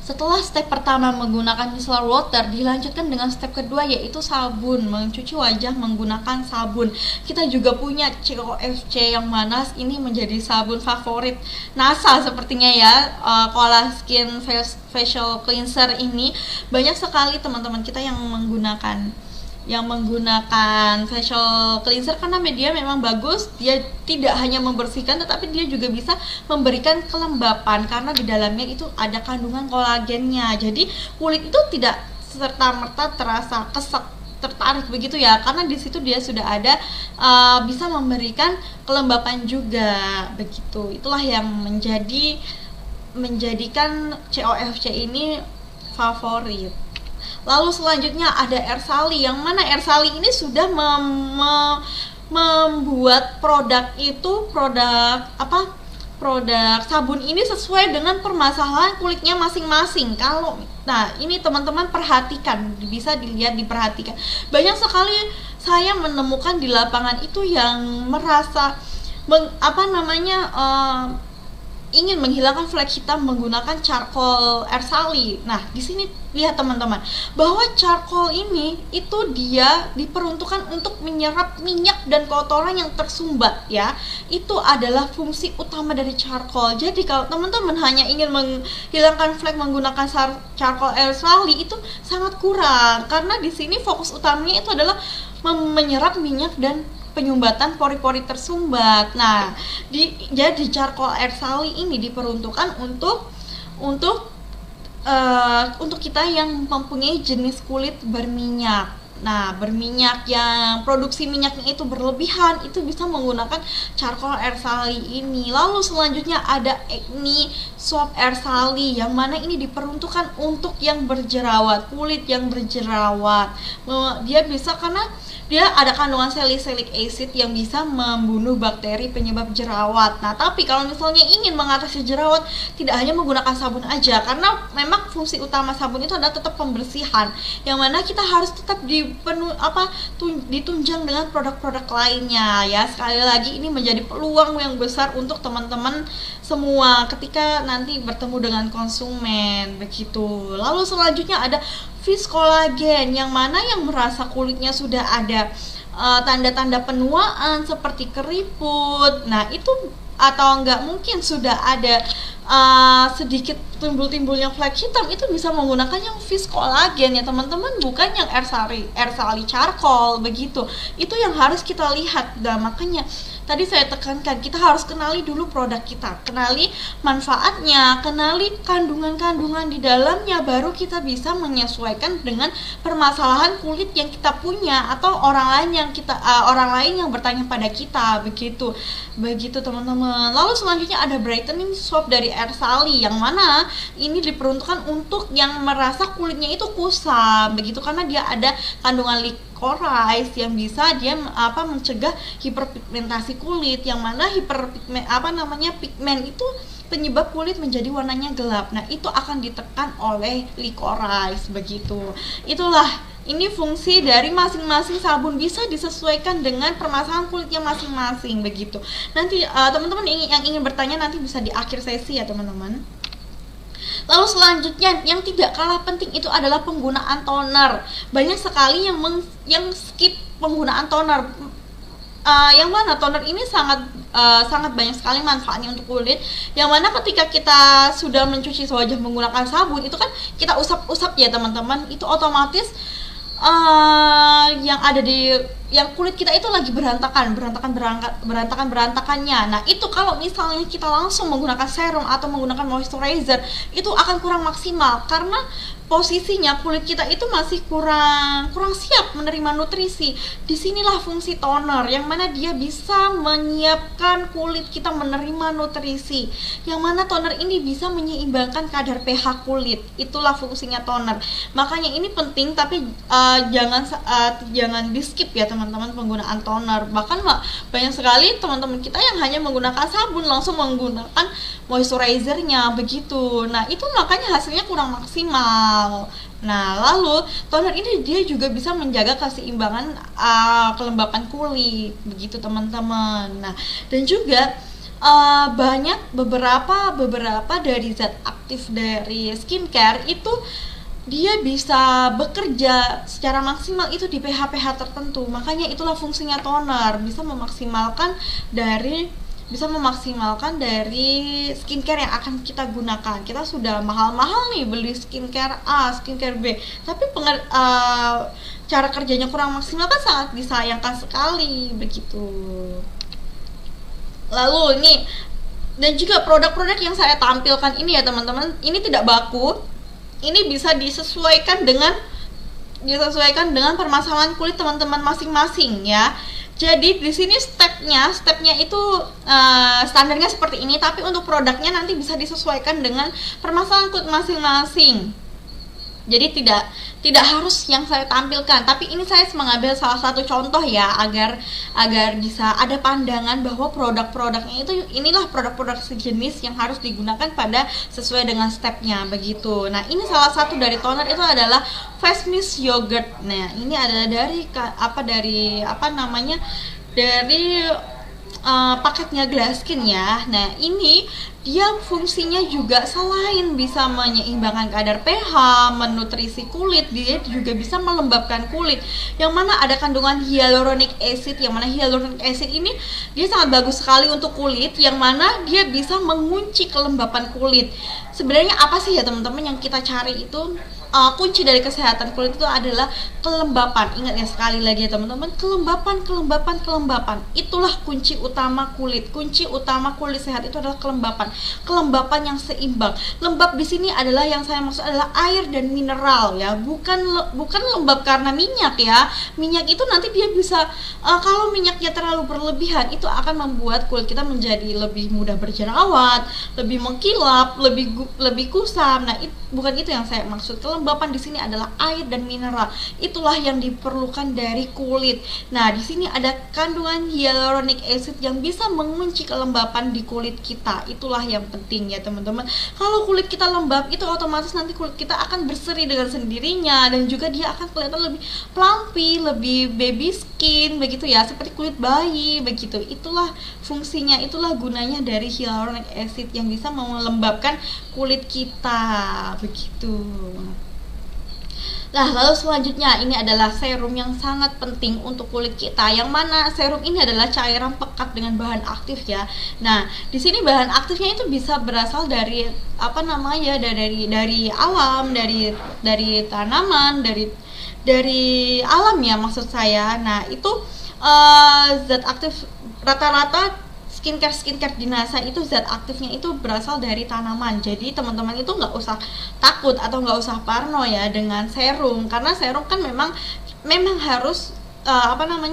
setelah step pertama menggunakan micellar water, dilanjutkan dengan step kedua yaitu sabun, mencuci wajah menggunakan sabun. Kita juga punya COFC yang mana ini menjadi sabun favorit NASA sepertinya ya. Koala Skin Facial Cleanser ini banyak sekali teman-teman kita yang menggunakan facial cleanser karena media memang bagus. Dia tidak hanya membersihkan tetapi dia juga bisa memberikan kelembapan karena di dalamnya itu ada kandungan kolagennya. Jadi kulit itu tidak serta-merta terasa tertarik begitu ya, karena di situ dia sudah ada bisa memberikan kelembapan juga begitu. Itulah yang menjadikan COFC ini favorit. Lalu selanjutnya ada Ersali, yang mana Ersali ini sudah membuat produk sabun ini sesuai dengan permasalahan kulitnya masing-masing. Nah, ini teman-teman perhatikan, bisa diperhatikan. Banyak sekali saya menemukan di lapangan itu yang merasa ingin menghilangkan flek hitam menggunakan charcoal Ersali. Nah, di sini lihat teman-teman bahwa charcoal ini itu dia diperuntukkan untuk menyerap minyak dan kotoran yang tersumbat ya. Itu adalah fungsi utama dari charcoal. Jadi kalau teman-teman hanya ingin menghilangkan flek menggunakan charcoal Ersali itu sangat kurang, karena di sini fokus utamanya itu adalah menyerap minyak dan penyumbatan pori-pori tersumbat. Nah, jadi charcoal Ersali ini diperuntukkan untuk kita yang mempunyai jenis kulit berminyak. Nah, berminyak yang produksi minyaknya itu berlebihan, itu bisa menggunakan charcoal Ersali ini. Lalu selanjutnya ada Acne Soap Ersali, yang mana ini diperuntukkan untuk yang berjerawat, kulit yang berjerawat. Dia bisa karena dia ada kandungan salicylic acid yang bisa membunuh bakteri penyebab jerawat. Nah, tapi kalau misalnya ingin mengatasi jerawat, tidak hanya menggunakan sabun aja, karena memang fungsi utama sabun itu adalah tetap pembersihan, yang mana kita harus tetap ditunjang dengan produk-produk lainnya ya. Sekali lagi ini menjadi peluang yang besar untuk teman-teman semua ketika nanti bertemu dengan konsumen begitu. Lalu selanjutnya ada Fish Collagen, yang mana yang merasa kulitnya sudah ada tanda-tanda penuaan seperti keriput. Nah, itu atau enggak mungkin sudah ada sedikit timbul-timbulnya flek hitam, itu bisa menggunakan yang Fish Collagen ya teman-teman, bukan yang Ersali charcoal begitu. Itu yang harus kita lihat. Nah, makanya tadi saya tekankan, kita harus kenali dulu produk kita, kenali manfaatnya, kenali kandungan-kandungan di dalamnya, baru kita bisa menyesuaikan dengan permasalahan kulit yang kita punya atau orang lain yang bertanya pada kita, begitu teman-teman. Lalu selanjutnya ada brightening soap dari Ersali, yang mana ini diperuntukkan untuk yang merasa kulitnya itu kusam, begitu, karena dia ada kandungan licorice yang bisa dia mencegah hiperpigmentasi kulit, yang mana pigmen itu penyebab kulit menjadi warnanya gelap. Nah, itu akan ditekan oleh licorice, begitu. Ini fungsi dari masing-masing sabun, bisa disesuaikan dengan permasalahan kulitnya masing-masing, begitu. Nanti teman-teman yang ingin bertanya nanti bisa di akhir sesi ya teman-teman. Lalu selanjutnya yang tidak kalah penting itu adalah penggunaan toner. Banyak sekali yang skip penggunaan toner. Yang mana toner ini sangat banyak sekali manfaatnya untuk kulit. Yang mana ketika kita sudah mencuci wajah menggunakan sabun, itu kan kita usap-usap ya teman-teman, itu otomatis yang kulit kita itu lagi berantakannya. Nah, itu kalau misalnya kita langsung menggunakan serum atau menggunakan moisturizer, itu akan kurang maksimal, karena posisinya kulit kita itu masih kurang siap menerima nutrisi. Disinilah fungsi toner, yang mana dia bisa menyiapkan kulit kita menerima nutrisi, yang mana toner ini bisa menyeimbangkan kadar pH kulit. Itulah fungsinya toner. Makanya ini penting, tapi jangan di skip ya teman-teman penggunaan toner. Bahkan banyak sekali teman-teman kita yang hanya menggunakan sabun langsung menggunakan moisturizernya, begitu. Nah, itu makanya hasilnya kurang maksimal. Nah, lalu toner ini dia juga bisa menjaga keseimbangan kelembapan kulit, begitu teman-teman. Nah, dan juga banyak beberapa dari zat aktif dari skincare itu dia bisa bekerja secara maksimal itu di pH tertentu. Makanya itulah fungsinya toner, bisa memaksimalkan dari skincare yang akan kita gunakan. Kita sudah mahal-mahal nih beli skincare A, skincare B, tapi cara kerjanya kurang maksimal kan sangat disayangkan sekali, begitu. Lalu ini, dan juga produk-produk yang saya tampilkan ini ya teman-teman, ini tidak baku. Ini bisa disesuaikan dengan permasalahan kulit teman-teman masing-masing ya. Jadi di sini stepnya itu standarnya seperti ini, tapi untuk produknya nanti bisa disesuaikan dengan permasalahan kulit masing-masing. Jadi tidak harus yang saya tampilkan, tapi ini saya mengambil salah satu contoh ya, agar bisa ada pandangan bahwa produk-produknya itu inilah produk-produk sejenis yang harus digunakan sesuai dengan stepnya, begitu. Nah, ini salah satu dari toner itu adalah Face Mist Yogurt. Nah, ini adalah dari paketnya Glasskin ya. Nah, ini dia fungsinya juga selain bisa menyeimbangkan kadar pH, menutrisi kulit, dia juga bisa melembabkan kulit. Yang mana ada kandungan hyaluronic acid, yang mana hyaluronic acid ini dia sangat bagus sekali untuk kulit, yang mana dia bisa mengunci kelembapan kulit. Sebenarnya apa sih ya teman-teman yang kita cari itu? Kunci dari kesehatan kulit itu adalah kelembapan. Ingat ya sekali lagi ya teman-teman, kelembapan. Itulah kunci utama kulit. Kunci utama kulit sehat itu adalah kelembapan yang seimbang. Lembab di sini adalah yang saya maksud adalah air dan mineral ya, bukan lembab karena minyak ya. Minyak itu nanti dia bisa kalau minyaknya terlalu berlebihan itu akan membuat kulit kita menjadi lebih mudah berjerawat, lebih mengkilap, lebih kusam. Nah, bukan itu yang saya maksud. Kelembapan di sini adalah air dan mineral. Itulah yang diperlukan dari kulit. Nah, di sini ada kandungan hyaluronic acid yang bisa mengunci kelembapan di kulit kita. Itulah yang penting ya teman-teman. Kalau kulit kita lembab, itu otomatis nanti kulit kita akan berseri dengan sendirinya, dan juga dia akan kelihatan lebih plumpy, lebih baby skin, begitu ya, seperti kulit bayi, begitu. Itulah fungsinya, itulah gunanya dari hyaluronic acid yang bisa melembabkan kulit kita, begitu. Nah, lalu selanjutnya ini adalah serum yang sangat penting untuk kulit kita, yang mana serum ini adalah cairan pekat dengan bahan aktif ya. Nah, di sini bahan aktifnya itu bisa berasal dari dari alam, dari tanaman, dari alam ya maksud saya. Nah, itu zat aktif rata-rata skincare di NASA itu zat aktifnya itu berasal dari tanaman. Jadi teman-teman itu nggak usah takut atau nggak usah parno ya dengan serum, karena serum kan memang harus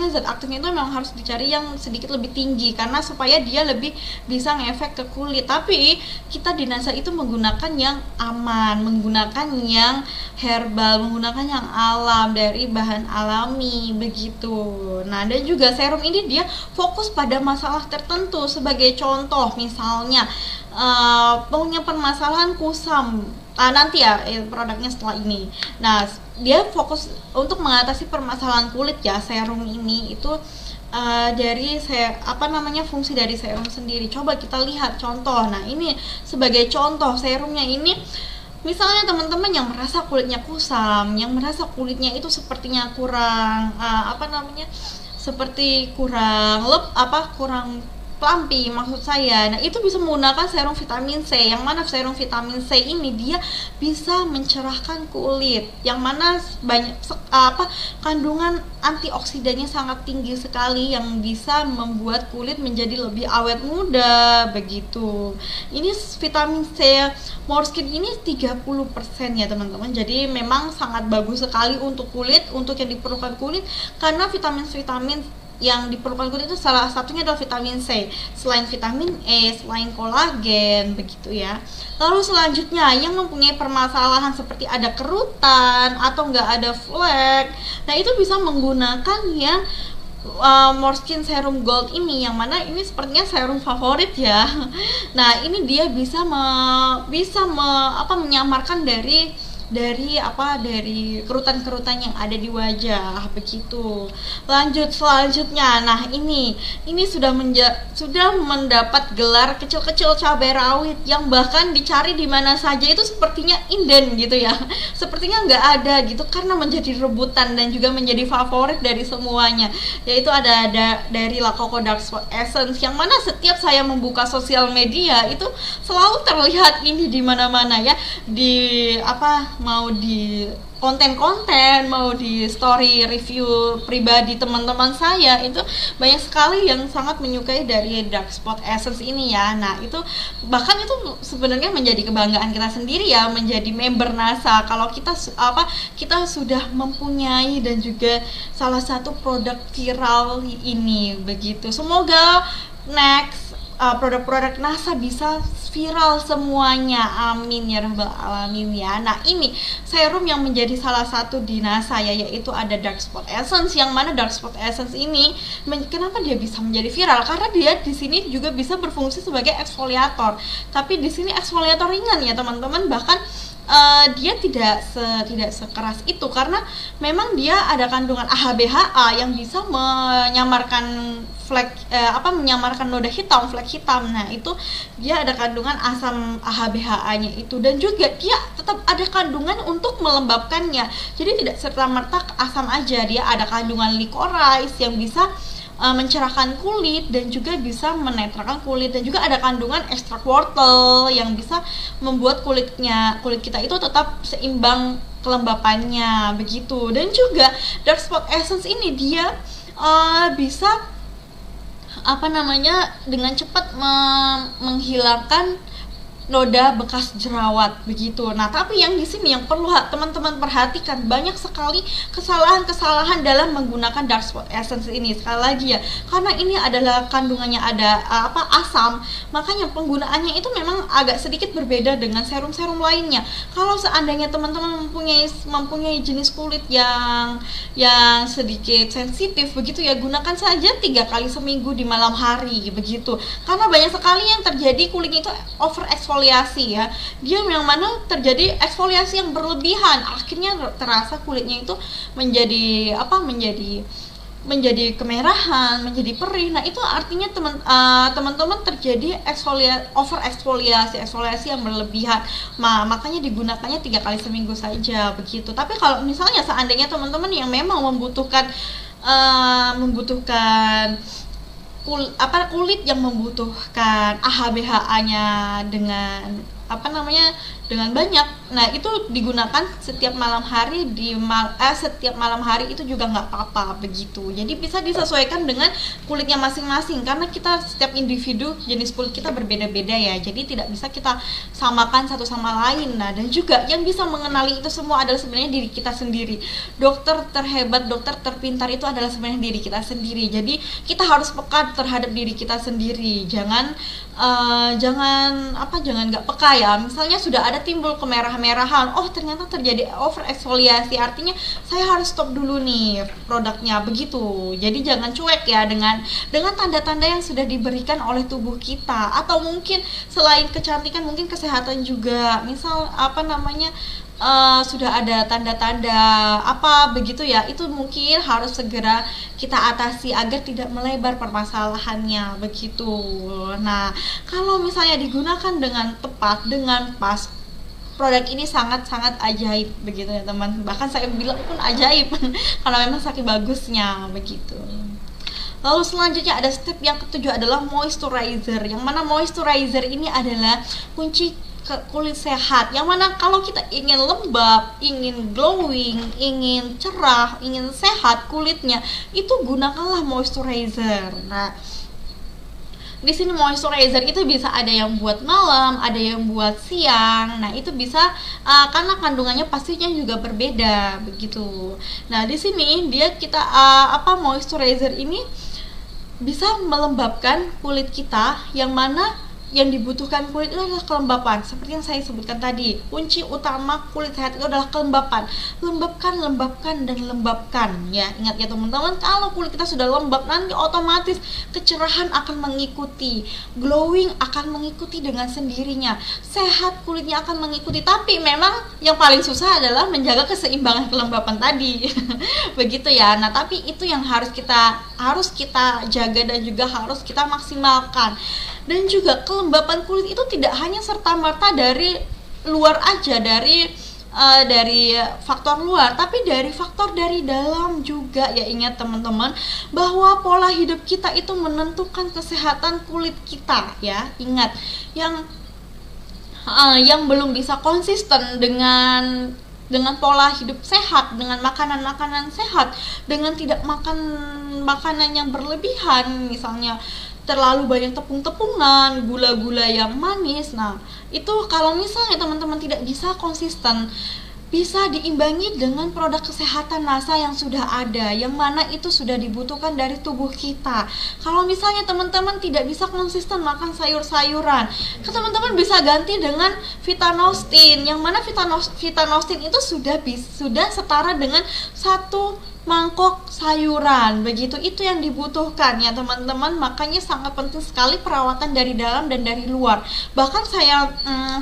zat aktifnya itu memang harus dicari yang sedikit lebih tinggi karena supaya dia lebih bisa ngefek ke kulit. Tapi kita di NASA itu menggunakan yang aman, menggunakan yang herbal, menggunakan yang alam dari bahan alami begitu. Nah, dan juga serum ini dia fokus pada masalah tertentu. Sebagai contoh misalnya punya permasalahan kusam, nanti ya produknya setelah ini. Nah, dia fokus untuk mengatasi permasalahan kulit ya. Serum ini itu dari fungsi dari serum sendiri. Coba kita lihat contoh. Nah, ini sebagai contoh serumnya ini. Misalnya teman-teman yang merasa kulitnya kusam, yang merasa kulitnya itu sepertinya kurang kurang pelampi maksud saya. Nah, itu bisa menggunakan serum vitamin C. Yang mana serum vitamin C ini dia bisa mencerahkan kulit. Yang mana banyak kandungan antioksidannya sangat tinggi sekali yang bisa membuat kulit menjadi lebih awet muda begitu. Ini vitamin C Morskin ini 30% ya teman-teman. Jadi memang sangat bagus sekali untuk kulit, untuk yang diperlukan kulit karena vitamin yang diperlukan kulit itu salah satunya adalah vitamin C, selain vitamin E, selain kolagen begitu ya. Lalu selanjutnya yang mempunyai permasalahan seperti ada kerutan atau nggak ada flek, nah itu bisa menggunakan yang Morskin Serum Gold ini, yang mana ini sepertinya serum favorit ya. Nah, ini dia bisa menyamarkan dari kerutan-kerutan yang ada di wajah begitu. Lanjut selanjutnya. Nah, ini sudah mendapat gelar kecil-kecil cabai rawit yang bahkan dicari di mana saja itu sepertinya inden gitu ya. Sepertinya nggak ada gitu karena menjadi rebutan dan juga menjadi favorit dari semuanya. Yaitu ada dari La Coco Dark Spot Essence, yang mana setiap saya membuka sosial media itu selalu terlihat ini di mana-mana ya. Mau di konten-konten, mau di story review pribadi teman-teman saya, itu banyak sekali yang sangat menyukai dari Dark Spot Essence ini ya. Nah, itu bahkan itu sebenarnya menjadi kebanggaan kita sendiri ya, menjadi member NASA kalau kita sudah mempunyai dan juga salah satu produk viral ini begitu. Semoga next produk-produk NASA bisa viral semuanya, amin ya rabbal alamin ya. Nah, ini serum yang menjadi salah satu di NASA ya, yaitu ada Dark Spot Essence, yang mana Dark Spot Essence ini kenapa dia bisa menjadi viral, karena dia di sini juga bisa berfungsi sebagai eksfoliator, tapi di sini eksfoliator ringan ya teman-teman. Bahkan dia tidak sekeras itu karena memang dia ada kandungan AHA/BHA yang bisa menyamarkan menyamarkan noda hitam, flek hitam. Nah, itu dia ada kandungan asam AHA/BHA-nya itu, dan juga dia tetap ada kandungan untuk melembabkannya. Jadi tidak serta-merta asam aja, dia ada kandungan licorice yang bisa mencerahkan kulit dan juga bisa menetralkan kulit, dan juga ada kandungan ekstrak wortel yang bisa membuat kulit kita itu tetap seimbang kelembapannya begitu. Dan juga Dark Spot Essence ini dia bisa dengan cepat menghilangkan noda bekas jerawat begitu. Nah, tapi yang di sini yang perlu teman-teman perhatikan, banyak sekali kesalahan-kesalahan dalam menggunakan Dark Spot Essence ini. Sekali lagi ya, karena ini adalah kandungannya ada asam, makanya penggunaannya itu memang agak sedikit berbeda dengan serum-serum lainnya. Kalau seandainya teman-teman mempunyai jenis kulit yang sedikit sensitif begitu ya, gunakan saja 3 kali seminggu di malam hari begitu. Karena banyak sekali yang terjadi kulitnya itu over eksfoliasi ya, dia yang mana terjadi eksfoliasi yang berlebihan, akhirnya terasa kulitnya itu menjadi kemerahan, menjadi perih. Nah, itu artinya teman-teman terjadi over eksfoliasi yang berlebihan. Makanya digunakannya 3 kali seminggu saja begitu. Tapi kalau misalnya seandainya teman-teman yang memang membutuhkan kulit yang membutuhkan AHA/BHA-nya dengan dengan banyak. Nah, itu digunakan setiap malam hari setiap malam hari itu juga nggak apa-apa begitu. Jadi bisa disesuaikan dengan kulitnya masing-masing karena kita setiap individu jenis kulit kita berbeda-beda ya. Jadi tidak bisa kita samakan satu sama lain. Nah, dan juga yang bisa mengenali itu semua adalah sebenarnya diri kita sendiri. Dokter terhebat, dokter terpintar itu adalah sebenarnya diri kita sendiri. Jadi kita harus peka terhadap diri kita sendiri. Jangan nggak peka ya. Misalnya sudah ada timbul kemerah-merahan, oh ternyata terjadi over eksfoliasi, artinya saya harus stop dulu nih produknya begitu. Jadi jangan cuek ya dengan tanda-tanda yang sudah diberikan oleh tubuh kita, atau mungkin selain kecantikan mungkin kesehatan juga. Misal sudah ada tanda-tanda apa begitu ya, itu mungkin harus segera kita atasi agar tidak melebar permasalahannya begitu. Nah, kalau misalnya digunakan dengan tepat, dengan pas, produk ini sangat-sangat ajaib begitu ya teman. Bahkan saya bilang pun ajaib karena memang saking bagusnya begitu. Lalu selanjutnya ada step yang ketujuh adalah moisturizer, yang mana moisturizer ini adalah kunci kulit sehat, yang mana kalau kita ingin lembab, ingin glowing, ingin cerah, ingin sehat kulitnya, itu gunakanlah moisturizer. Nah, di sini moisturizer itu bisa ada yang buat malam, ada yang buat siang. Nah, itu bisa karena kandungannya pastinya juga berbeda begitu. Nah, di sini moisturizer ini bisa melembabkan kulit kita, yang mana yang dibutuhkan kulit itu adalah kelembapan. Seperti yang saya sebutkan tadi, kunci utama kulit sehat itu adalah kelembapan. Lembabkan dan lembabkan ya. Ingat ya teman-teman, kalau kulit kita sudah lembab, nanti otomatis kecerahan akan mengikuti, glowing akan mengikuti dengan sendirinya, sehat kulitnya akan mengikuti. Tapi memang yang paling susah adalah menjaga keseimbangan kelembapan tadi begitu ya. Nah, tapi itu yang harus kita jaga dan juga harus kita maksimalkan. Dan juga kelembapan kulit itu tidak hanya serta-merta dari luar aja, dari faktor luar, tapi dari faktor dari dalam juga ya. Ingat teman-teman bahwa pola hidup kita itu menentukan kesehatan kulit kita ya. Ingat, yang belum bisa konsisten dengan pola hidup sehat, dengan makanan-makanan sehat, dengan tidak makan makanan yang berlebihan, misalnya terlalu banyak tepung-tepungan, gula-gula yang manis. Nah, itu kalau misalnya teman-teman tidak bisa konsisten, bisa diimbangi dengan produk kesehatan NASA yang sudah ada, yang mana itu sudah dibutuhkan dari tubuh kita. Kalau misalnya teman-teman tidak bisa konsisten makan sayur-sayuran, teman-teman bisa ganti dengan Vitanostin, yang mana Vitanostin itu sudah setara dengan 1 mangkok sayuran begitu. Itu yang dibutuhkan ya teman-teman. Makanya sangat penting sekali perawatan dari dalam dan dari luar. Bahkan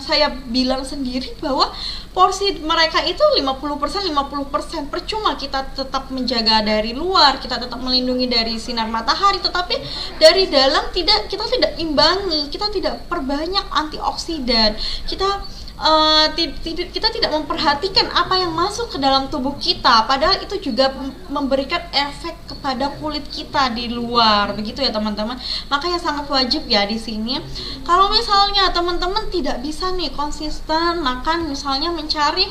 saya bilang sendiri bahwa porsi mereka itu 50%. Percuma kita tetap menjaga dari luar, kita tetap melindungi dari sinar matahari, tetapi dari dalam kita tidak imbangi, kita tidak perbanyak antioksidan, kita tidak memperhatikan apa yang masuk ke dalam tubuh kita, padahal itu juga memberikan efek kepada kulit kita di luar begitu ya teman-teman. Makanya sangat wajib ya di sini, kalau misalnya teman-teman tidak bisa nih konsisten makan, misalnya mencari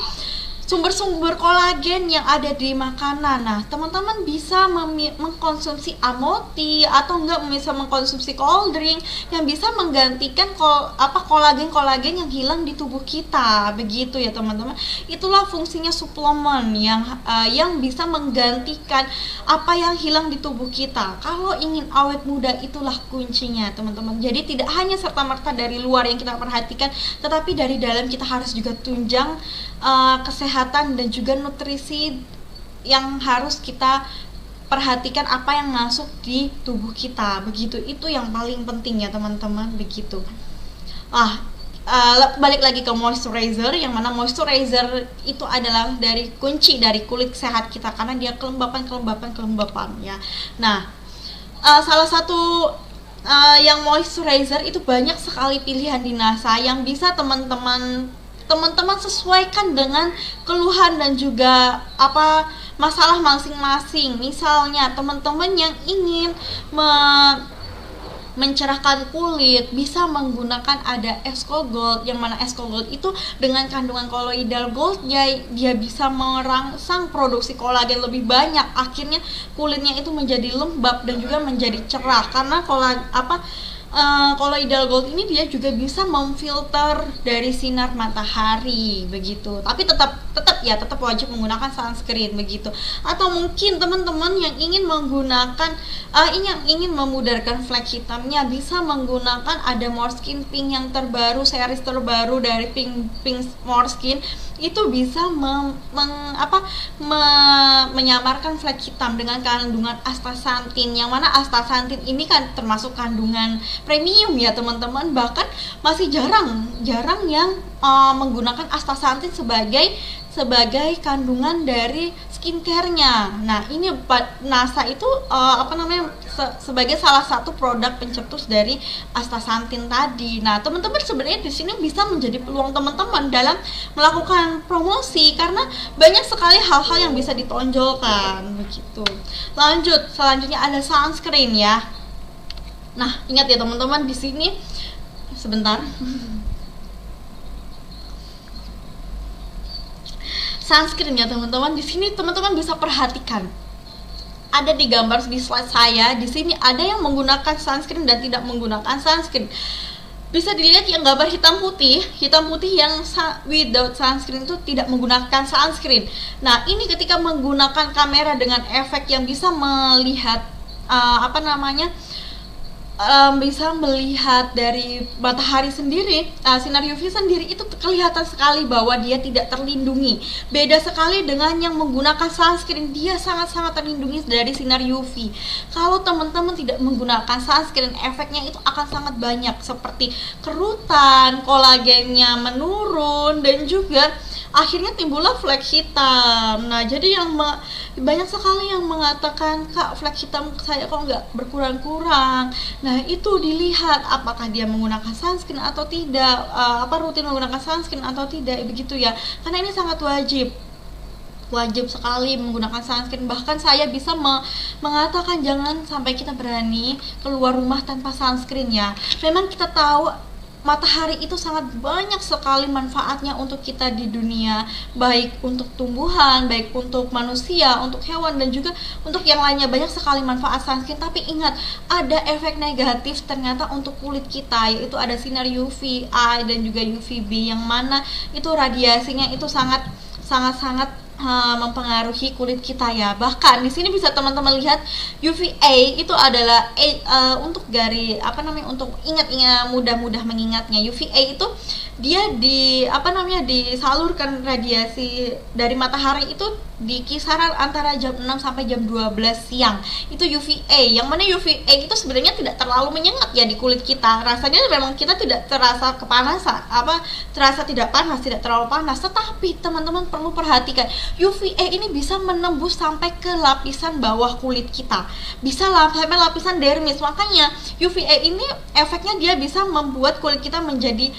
sumber-sumber kolagen yang ada di makanan. Nah, teman-teman bisa mengkonsumsi amoti atau enggak bisa mengkonsumsi cold drink yang bisa menggantikan kolagen yang hilang di tubuh kita. Begitu ya, teman-teman. Itulah fungsinya suplemen yang bisa menggantikan apa yang hilang di tubuh kita. Kalau ingin awet muda, itulah kuncinya, teman-teman. Jadi tidak hanya serta-merta dari luar yang kita perhatikan, tetapi dari dalam kita harus juga tunjang kesehatan dan juga nutrisi yang harus kita perhatikan, apa yang masuk di tubuh kita begitu. Itu yang paling penting ya teman-teman begitu. Balik lagi ke moisturizer, yang mana moisturizer itu adalah dari kunci dari kulit sehat kita karena dia kelembapan ya. Nah, salah satu yang moisturizer itu banyak sekali pilihan di NASA yang bisa teman-teman sesuaikan dengan keluhan dan juga masalah masing-masing. Misalnya teman-teman yang ingin mencerahkan kulit bisa menggunakan ada Esco Gold, yang mana Esco Gold itu dengan kandungan kolloidal goldnya dia bisa merangsang produksi kolagen lebih banyak, akhirnya kulitnya itu menjadi lembab dan juga menjadi cerah karena kolloidal gold ini dia juga bisa memfilter dari sinar matahari begitu. Tapi tetap wajib menggunakan sunscreen begitu. Atau mungkin teman-teman yang ingin menggunakan yang ingin memudarkan flek hitamnya bisa menggunakan ada Moreskin Pink yang terbaru, series terbaru dari Pink Moreskin. Itu bisa menyamarkan flek hitam dengan kandungan astaxanthin, yang mana astaxanthin ini kan termasuk kandungan premium ya teman-teman, bahkan masih jarang yang menggunakan astaxanthin sebagai kandungan dari skincare-nya. Nah, ini NASA itu sebagai salah satu produk pencetus dari astaxanthin tadi. Nah, teman-teman sebenarnya di sini bisa menjadi peluang teman-teman dalam melakukan promosi karena banyak sekali hal-hal yang bisa ditonjolkan begitu. Selanjutnya ada sunscreen ya. Nah, ingat ya teman-teman, di sini sebentar. Sunscreen ya teman-teman, di sini teman-teman bisa perhatikan. Ada di gambar di slide saya, di sini ada yang menggunakan sunscreen dan tidak menggunakan sunscreen. Bisa dilihat yang gambar hitam putih yang without sunscreen itu tidak menggunakan sunscreen. Nah, ini ketika menggunakan kamera dengan efek yang bisa melihat bisa melihat dari matahari sendiri, sinar UV sendiri itu kelihatan sekali bahwa dia tidak terlindungi. Beda sekali dengan yang menggunakan sunscreen, dia sangat-sangat terlindungi dari sinar UV. Kalau teman-teman tidak menggunakan sunscreen, efeknya itu akan sangat banyak seperti kerutan, kolagennya menurun, dan juga akhirnya timbullah flek hitam. Nah, jadi banyak sekali yang mengatakan, "Kak, flek hitam saya kok nggak berkurang-kurang." Nah, itu dilihat apakah dia menggunakan sunscreen atau tidak, rutin menggunakan sunscreen atau tidak, begitu ya. Karena ini sangat wajib sekali menggunakan sunscreen. Bahkan saya bisa mengatakan jangan sampai kita berani keluar rumah tanpa sunscreen ya. Memang kita tahu matahari itu sangat banyak sekali manfaatnya untuk kita di dunia, baik untuk tumbuhan, baik untuk manusia, untuk hewan, dan juga untuk yang lainnya. Banyak sekali manfaat sunscreen, tapi ingat, ada efek negatif ternyata untuk kulit kita, yaitu ada sinar UVA dan juga UVB, yang mana itu radiasinya itu sangat mempengaruhi kulit kita ya. Bahkan di sini bisa teman-teman lihat UVA itu adalah untuk untuk ingat mudah mengingatnya. UVA itu dia disalurkan radiasi dari matahari itu di kisaran antara jam 6 sampai jam 12 siang. Itu UVA, yang mana UVA itu sebenarnya tidak terlalu menyengat ya di kulit kita. Rasanya memang kita tidak terasa kepanasan, terasa tidak panas, tidak terlalu panas. Tetapi teman-teman perlu perhatikan, UVA ini bisa menembus sampai ke lapisan bawah kulit kita, bisa sampai lapisan dermis. Makanya UVA ini efeknya dia bisa membuat kulit kita menjadi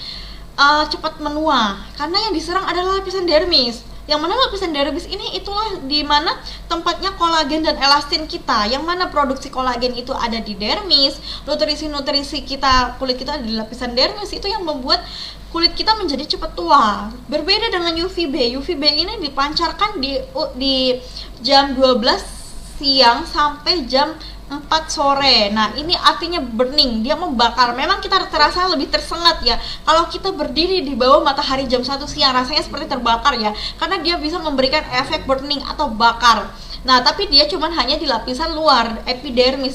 cepat menua, karena yang diserang adalah lapisan dermis. Yang mana lapisan dermis ini itulah di mana tempatnya kolagen dan elastin kita, yang mana produksi kolagen itu ada di dermis, nutrisi kita, kulit kita ada di lapisan dermis, itu yang membuat kulit kita menjadi cepat tua. Berbeda dengan UVB. UVB ini dipancarkan di jam 12 siang sampai jam 4 sore. Nah, ini artinya burning, dia membakar. Memang kita terasa lebih tersengat ya. Kalau kita berdiri di bawah matahari jam 1 siang, rasanya seperti terbakar ya, karena dia bisa memberikan efek burning atau bakar. Nah, tapi dia cuman hanya di lapisan luar, epidermis,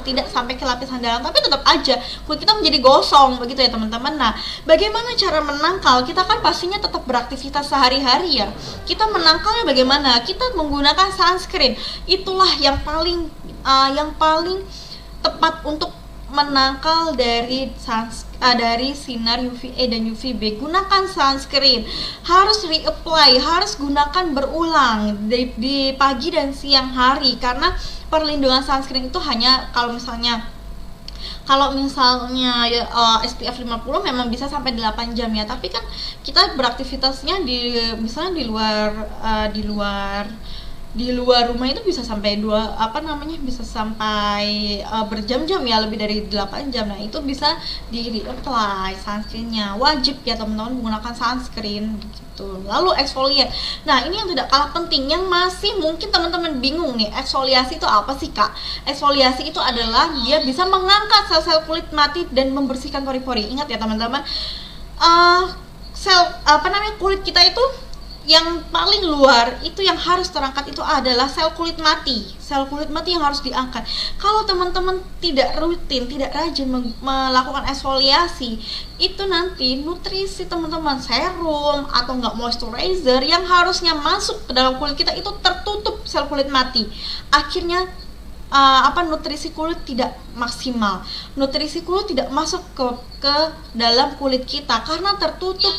tidak sampai ke lapisan dalam, tapi tetap aja kulit kita menjadi gosong begitu ya teman-teman. Nah, bagaimana cara menangkal? Kita kan pastinya tetap beraktivitas sehari-hari ya. Kita menangkalnya bagaimana? Kita menggunakan sunscreen. Itulah yang paling tepat untuk menangkal dari sinar UVA dan UVB. Gunakan sunscreen, harus reapply, harus gunakan berulang di pagi dan siang hari, karena perlindungan sunscreen itu hanya kalau misalnya SPF 50 memang bisa sampai 8 jam ya, tapi kan kita beraktivitasnya misalnya di luar di luar rumah itu bisa sampai bisa sampai berjam-jam ya, lebih dari 8 jam. Nah itu bisa di apply sunscreennya, wajib ya teman-teman menggunakan sunscreen gitu. Lalu eksfoliat, nah ini yang tidak kalah penting, yang masih mungkin teman-teman bingung nih, eksfoliasi itu apa sih kak? Eksfoliasi itu adalah dia bisa mengangkat sel-sel kulit mati dan membersihkan pori-pori. Ingat ya teman-teman, kulit kita itu yang paling luar itu yang harus terangkat itu adalah sel kulit mati yang harus diangkat. Kalau teman-teman tidak rutin, tidak rajin melakukan eksfoliasi, itu nanti nutrisi teman-teman, serum atau enggak moisturizer yang harusnya masuk ke dalam kulit kita itu tertutup sel kulit mati. Akhirnya nutrisi kulit tidak maksimal, nutrisi kulit tidak masuk ke dalam kulit kita karena tertutup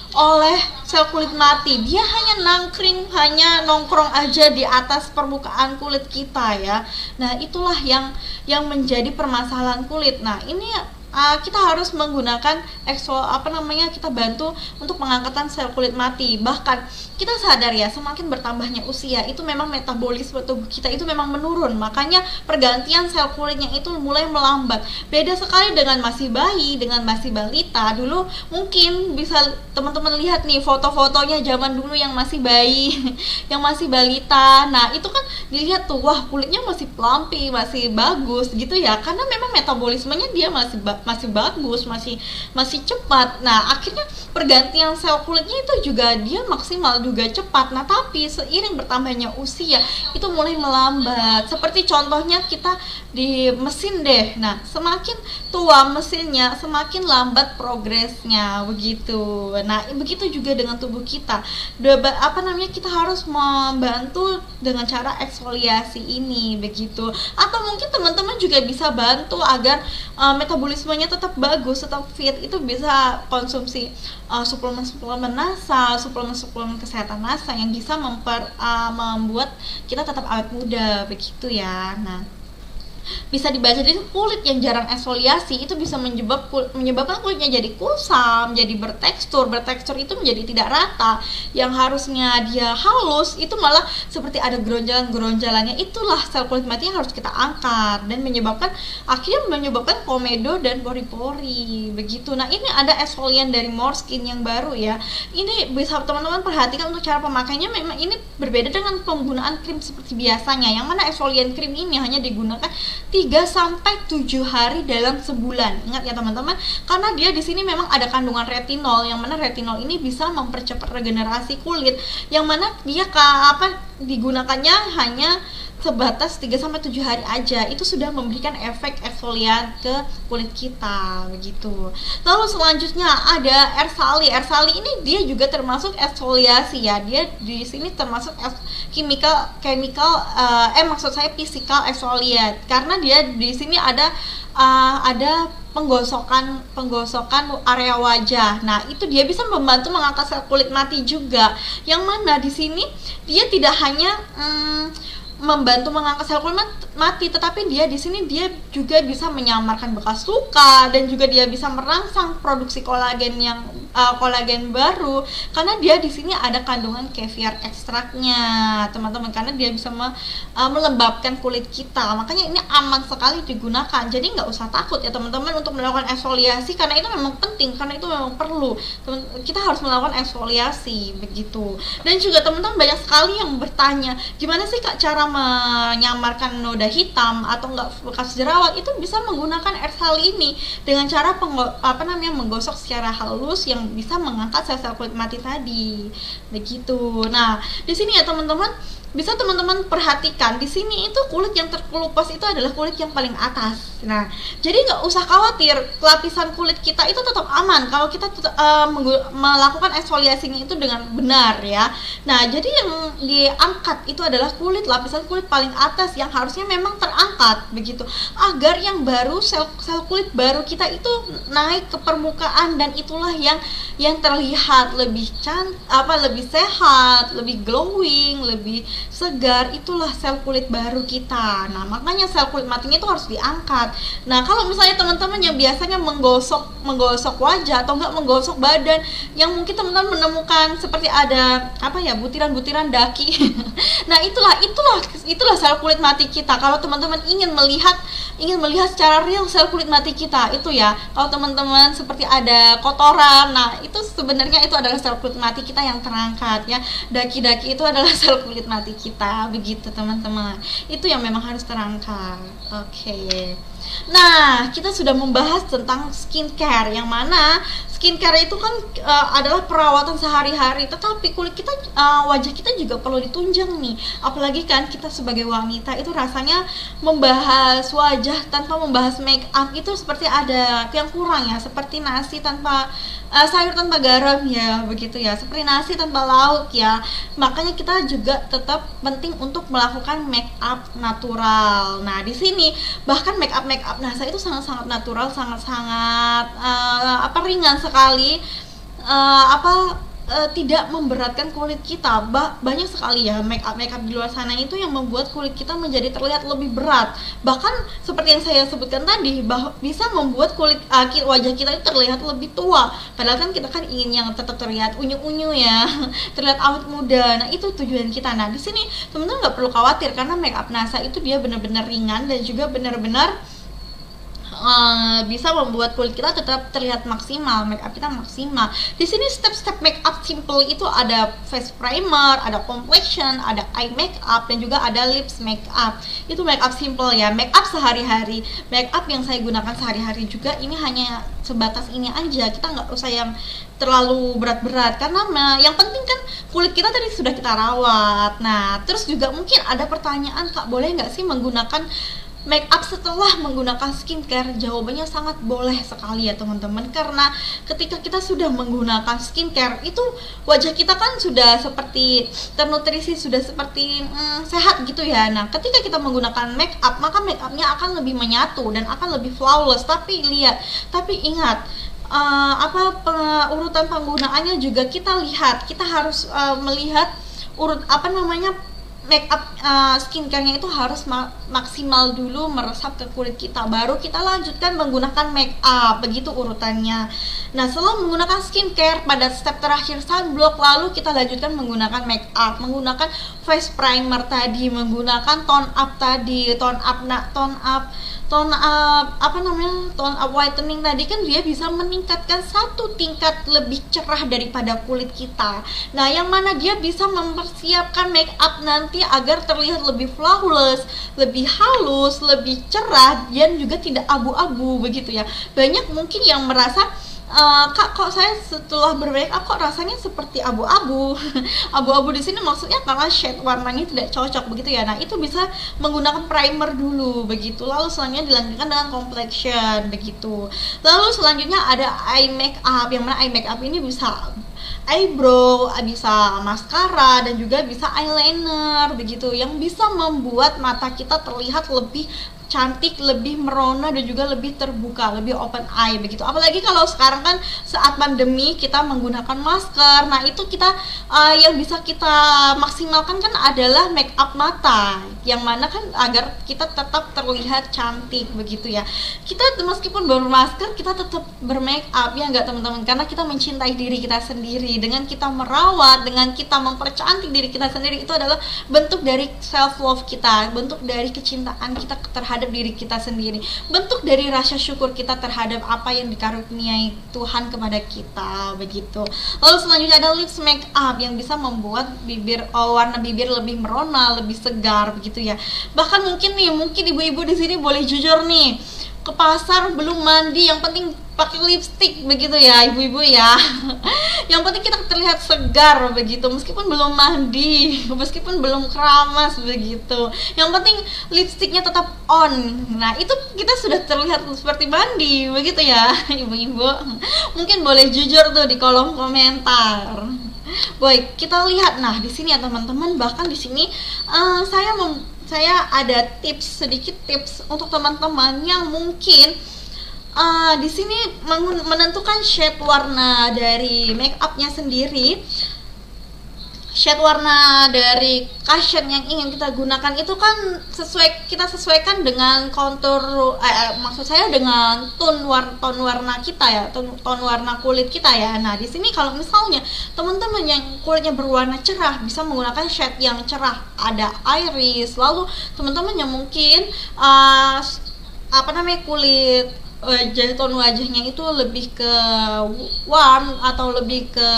oleh sel kulit mati. Dia hanya nongkrong aja di atas permukaan kulit kita ya. Nah itulah yang menjadi permasalahan kulit. Nah ini kita harus menggunakan kita bantu untuk pengangkatan sel kulit mati. Bahkan kita sadar ya, semakin bertambahnya usia itu memang metabolisme tubuh kita itu memang menurun, makanya pergantian sel kulitnya itu mulai melambat. Beda sekali dengan masih bayi, dengan masih balita. Dulu mungkin bisa teman-teman lihat nih foto-fotonya zaman dulu yang masih bayi yang masih balita. Nah itu kan dilihat tuh, wah kulitnya masih plumpy, masih bagus gitu ya, karena memang metabolismenya dia masih bagus, masih cepat. Nah akhirnya pergantian sel kulitnya itu juga dia maksimal, juga cepat. Nah tapi seiring bertambahnya usia itu mulai melambat. Seperti contohnya kita di mesin deh. Nah semakin tua mesinnya semakin lambat progresnya begitu. Nah begitu juga dengan tubuh kita. Kita harus membantu dengan cara eksfoliasi ini begitu. Atau mungkin teman-teman juga bisa bantu agar metabolismenya tetap bagus, tetap fit. Itu bisa konsumsi suplemen nasal, suplemen kesehatan nasal yang bisa membuat kita tetap awet muda begitu ya. Nah bisa dibaca dari kulit yang jarang eksfoliasi itu bisa menyebabkan kulitnya jadi kusam, jadi bertekstur itu menjadi tidak rata. Yang harusnya dia halus itu malah seperti ada geronjalan-geronjalannya. Itulah sel kulit mati yang harus kita angkat dan akhirnya menyebabkan komedo dan pori-pori begitu. Nah ini ada eksfolian dari Moreskin yang baru ya. Ini bisa teman-teman perhatikan untuk cara pemakaiannya, memang ini berbeda dengan penggunaan krim seperti biasanya, yang mana eksfolian krim ini hanya digunakan 3-7 hari dalam sebulan. Ingat ya teman-teman, karena dia di sini memang ada kandungan retinol, yang mana retinol ini bisa mempercepat regenerasi kulit, yang mana dia digunakannya hanya sebatas 3-7 hari aja, itu sudah memberikan efek eksfolian ke kulit kita begitu. Lalu selanjutnya ada Ersali. Ersali ini dia juga termasuk eksfoliasi ya. Dia di sini termasuk physical exfoliate, karena dia di sini ada penggosokan area wajah. Nah, itu dia bisa membantu mengangkat sel kulit mati juga. Yang mana di sini dia tidak hanya membantu mengangkat sel kulit mati, tetapi dia di sini dia juga bisa menyamarkan bekas luka dan juga dia bisa merangsang produksi kolagen baru, karena dia di sini ada kandungan caviar ekstraknya, teman-teman, karena dia bisa melembabkan kulit kita. Makanya ini aman sekali digunakan. Jadi nggak usah takut ya teman-teman untuk melakukan eksfoliasi, karena itu memang penting, karena itu memang perlu. Kita harus melakukan eksfoliasi begitu. Dan juga teman-teman banyak sekali yang bertanya, gimana sih Kak cara menyamarkan noda hitam atau enggak bekas jerawat? Itu bisa menggunakan Ersali ini dengan cara menggosok secara halus yang bisa mengangkat sel-sel kulit mati tadi begitu. Nah di sini ya teman-teman, bisa teman-teman perhatikan di sini itu kulit yang terkelupas itu adalah kulit yang paling atas. Nah, jadi nggak usah khawatir, lapisan kulit kita itu tetap aman kalau kita melakukan eksfoliasinya itu dengan benar ya. Nah, jadi yang diangkat itu adalah lapisan kulit paling atas yang harusnya memang terangkat begitu, agar yang baru sel kulit baru kita itu naik ke permukaan, dan itulah yang terlihat lebih lebih sehat, lebih glowing, lebih segar, itulah sel kulit baru kita. Nah, makanya sel kulit matinya itu harus diangkat. Nah, kalau misalnya teman-teman yang biasanya menggosok wajah atau enggak menggosok badan, yang mungkin teman-teman menemukan seperti ada butiran-butiran daki. Nah, itulah sel kulit mati kita. Kalau teman-teman ingin melihat secara real sel kulit mati kita itu ya, kalau teman-teman seperti ada kotoran, nah itu sebenarnya itu adalah sel kulit mati kita yang terangkat ya. Daki-daki itu adalah sel kulit mati kita, begitu teman-teman. Itu yang memang harus terangkat. Oke. Nah, kita sudah membahas tentang skincare, yang mana skincare itu kan adalah perawatan sehari-hari, tetapi kulit kita, wajah kita juga perlu ditunjang nih. Apalagi kan kita sebagai wanita itu rasanya membahas wajah tanpa membahas make up itu seperti ada yang kurang ya, seperti nasi tanpa sayur tanpa garam ya, begitu ya, seperti nasi tanpa lauk ya. Makanya kita juga tetap penting untuk melakukan make up natural. Nah, di sini bahkan make up NASA itu sangat-sangat natural, sangat-sangat ringan sekali, tidak memberatkan kulit kita. Banyak sekali ya make up di luar sana itu yang membuat kulit kita menjadi terlihat lebih berat. Bahkan seperti yang saya sebutkan tadi, bisa membuat kulit wajah kita itu terlihat lebih tua. Padahal kan kita kan ingin yang tetap terlihat unyu-unyu ya, terlihat awet muda. Nah, itu tujuan kita. Nah, di sini teman-teman nggak perlu khawatir karena make up NASA itu dia benar-benar ringan dan juga benar-benar bisa membuat kulit kita tetap terlihat maksimal, make up kita maksimal. Di sini step-step make up simple itu ada face primer, ada complexion, ada eye make up, dan juga ada lips make up. Itu make up simple ya, make up sehari-hari. Make up yang saya gunakan sehari-hari juga ini hanya sebatas ini aja. Kita nggak usah yang terlalu berat-berat karena yang penting kan kulit kita tadi sudah kita rawat. Nah, terus juga mungkin ada pertanyaan, Kak, boleh nggak sih menggunakan make up setelah menggunakan skincare? Jawabannya sangat boleh sekali ya teman-teman, karena ketika kita sudah menggunakan skincare itu wajah kita kan sudah seperti ternutrisi, sudah seperti sehat gitu ya. Nah, ketika kita menggunakan make up, maka make upnya akan lebih menyatu dan akan lebih flawless. Tapi ingat, urutan penggunaannya juga kita lihat. Kita harus melihat make up skincare-nya itu harus maksimal dulu meresap ke kulit kita, baru kita lanjutkan menggunakan make up, begitu urutannya. Nah, setelah menggunakan skincare, pada step terakhir sunblock, lalu kita lanjutkan menggunakan make up, menggunakan face primer tadi, menggunakan tone up tadi, tone up whitening tadi kan dia bisa meningkatkan satu tingkat lebih cerah daripada kulit kita. Nah, yang mana dia bisa mempersiapkan make up nanti agar terlihat lebih flawless, lebih halus, lebih cerah, dan juga tidak abu-abu begitu ya. Banyak mungkin yang merasa, Kak, kok saya setelah bermake up kok rasanya seperti abu-abu. Abu-abu di sini maksudnya karena shade warnanya tidak cocok begitu ya. Nah, itu bisa menggunakan primer dulu begitu. Lalu selanjutnya dilanjutkan dengan complexion begitu. Lalu selanjutnya ada eye makeup, yang mana eye makeup ini bisa eyebrow, bisa maskara, dan juga bisa eyeliner begitu, yang bisa membuat mata kita terlihat lebih cantik, lebih merona, dan juga lebih terbuka, lebih open eye begitu. Apalagi kalau sekarang kan saat pandemi kita menggunakan masker. Nah, itu kita yang bisa kita maksimalkan kan adalah make up mata, yang mana kan agar kita tetap terlihat cantik begitu ya. Kita meskipun bermasker, kita tetap bermake up ya enggak teman-teman, karena kita mencintai diri kita sendiri. Dengan kita merawat, dengan kita mempercantik diri kita sendiri, itu adalah bentuk dari self love kita, bentuk dari kecintaan kita terhadap diri kita sendiri, bentuk dari rasa syukur kita terhadap apa yang dikaruniai Tuhan kepada kita begitu. Lalu selanjutnya ada lips make up, yang bisa membuat warna bibir lebih merona, lebih segar begitu ya. Bahkan mungkin ibu-ibu di sini boleh jujur nih, ke pasar belum mandi, yang penting pakai lipstick begitu ya ibu-ibu ya. Yang penting kita terlihat segar begitu, meskipun belum mandi, meskipun belum keramas begitu. Yang penting lipsticknya tetap on. Nah, itu kita sudah terlihat seperti mandi begitu ya ibu-ibu. Mungkin boleh jujur tuh di kolom komentar. Baik, kita lihat. Nah, di sini ya teman-teman, bahkan di sini saya ada sedikit tips untuk teman-teman yang mungkin di sini menentukan shade warna dari make upnya sendiri. shade warna dari cushion yang ingin kita gunakan itu kan kita sesuaikan dengan kontur maksud saya dengan tone warna kita ya, tone warna kulit kita ya. Nah, di sini kalau misalnya teman-teman yang kulitnya berwarna cerah bisa menggunakan shade yang cerah, ada iris. Lalu teman-teman yang mungkin kulit tone wajahnya itu lebih ke warm atau lebih ke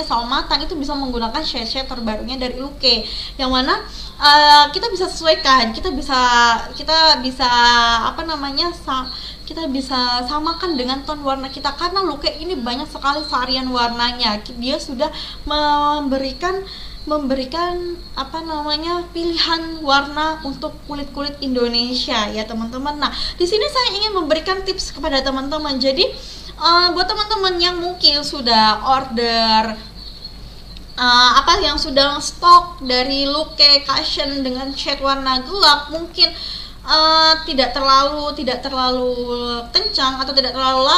saumatan, itu bisa menggunakan shade terbarunya dari Luke, yang mana kita bisa sesuaikan, kita bisa samakan dengan tone warna kita, karena Luke ini banyak sekali varian warnanya. Dia sudah memberikan pilihan warna untuk kulit Indonesia ya teman-teman. Nah, di sini saya ingin memberikan tips kepada teman-teman. Jadi buat teman-teman yang mungkin sudah order yang sudah stok dari Luke cushion dengan shade warna gelap, mungkin tidak terlalu kencang atau tidak terlalu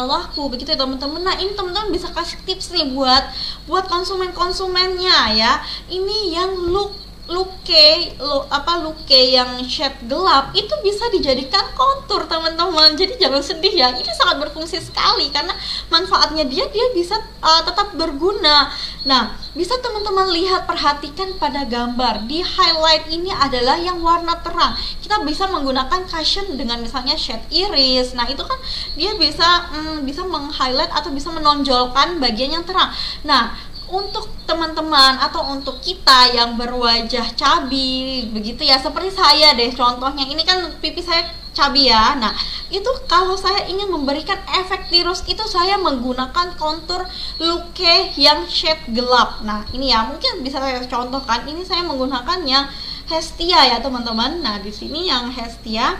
laku begitu ya teman-teman. Nah, ini teman-teman bisa kasih tips nih buat konsumennya ya. Ini yang Luke yang shade gelap itu bisa dijadikan kontur teman-teman. Jadi jangan sedih ya, ini sangat berfungsi sekali karena manfaatnya dia bisa tetap berguna. Nah, bisa teman-teman lihat, perhatikan pada gambar di highlight ini adalah yang warna terang. Kita bisa menggunakan cushion dengan misalnya shade iris. Nah, itu kan dia bisa meng-highlight atau bisa menonjolkan bagian yang terang. Nah, untuk teman-teman atau untuk kita yang berwajah cabi begitu ya, seperti saya deh contohnya, ini kan pipi saya cabi ya. Nah, itu kalau saya ingin memberikan efek tirus itu saya menggunakan kontur Luke yang shade gelap. Nah, ini ya mungkin bisa saya contohkan, ini saya menggunakan yang Hestia ya teman-teman. Nah, di sini yang Hestia.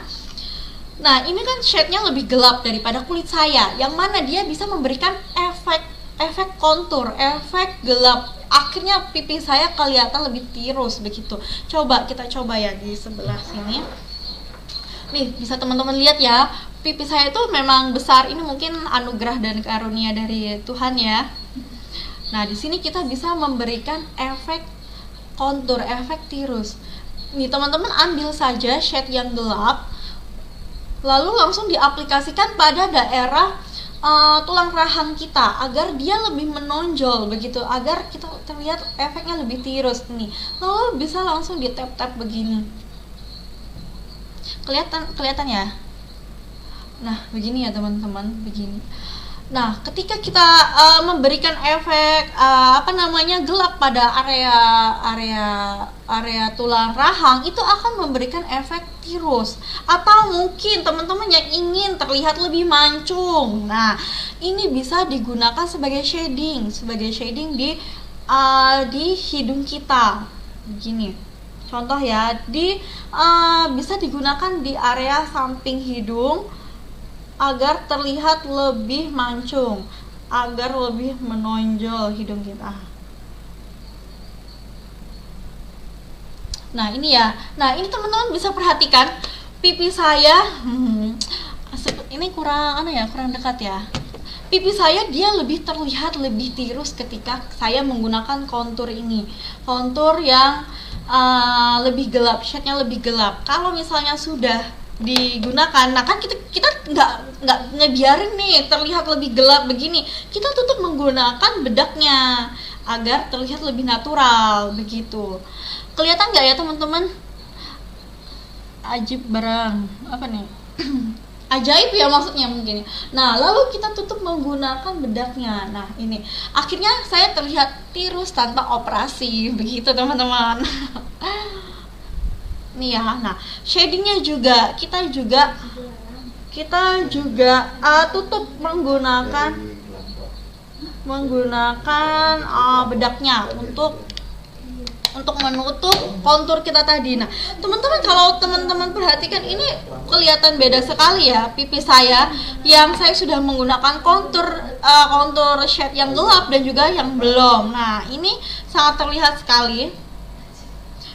Nah, ini kan shade-nya lebih gelap daripada kulit saya, yang mana dia bisa memberikan efek kontur, efek gelap. Akhirnya pipi saya kelihatan lebih tirus begitu. Kita coba ya di sebelah sini. Nih, bisa teman-teman lihat ya, pipi saya itu memang besar. Ini mungkin anugerah dan karunia dari Tuhan ya. Nah, di sini kita bisa memberikan efek kontur, efek tirus. Nih, teman-teman ambil saja shade yang gelap, lalu langsung diaplikasikan pada daerah tulang rahang kita agar dia lebih menonjol begitu, agar kita terlihat efeknya lebih tirus nih. Lalu bisa langsung di tap begini. Kelihatan ya? Nah, begini ya teman-teman, begini. Nah, ketika kita memberikan efek gelap pada area tulang rahang, itu akan memberikan efek tirus. Atau mungkin teman-teman yang ingin terlihat lebih mancung. Nah, ini bisa digunakan sebagai shading di hidung kita. Begini. Contoh ya, bisa digunakan di area samping hidung agar terlihat lebih mancung, agar lebih menonjol hidung kita. Nah, ini ya. Nah, ini teman-teman bisa perhatikan pipi saya. Ini kurang dekat ya. Pipi saya dia lebih terlihat lebih tirus ketika saya menggunakan kontur ini. Kontur yang lebih gelap, shade-nya lebih gelap. Kalau misalnya sudah digunakan, nah kan kita nggak ngebiarin nih terlihat lebih gelap begini, kita tutup menggunakan bedaknya agar terlihat lebih natural begitu. Kelihatan nggak ya teman-teman? Ajib barang apa nih? Ajaib ya maksudnya mungkin. Nah, lalu kita tutup menggunakan bedaknya. Nah, ini akhirnya saya terlihat tirus tanpa operasi begitu teman-teman. Nih ya. Nah, shadingnya juga kita tutup menggunakan bedaknya untuk menutup kontur kita tadi. Nah, teman-teman kalau teman-teman perhatikan ini kelihatan beda sekali ya pipi saya yang saya sudah menggunakan kontur shade yang gelap dan juga yang belum. Nah, ini sangat terlihat sekali.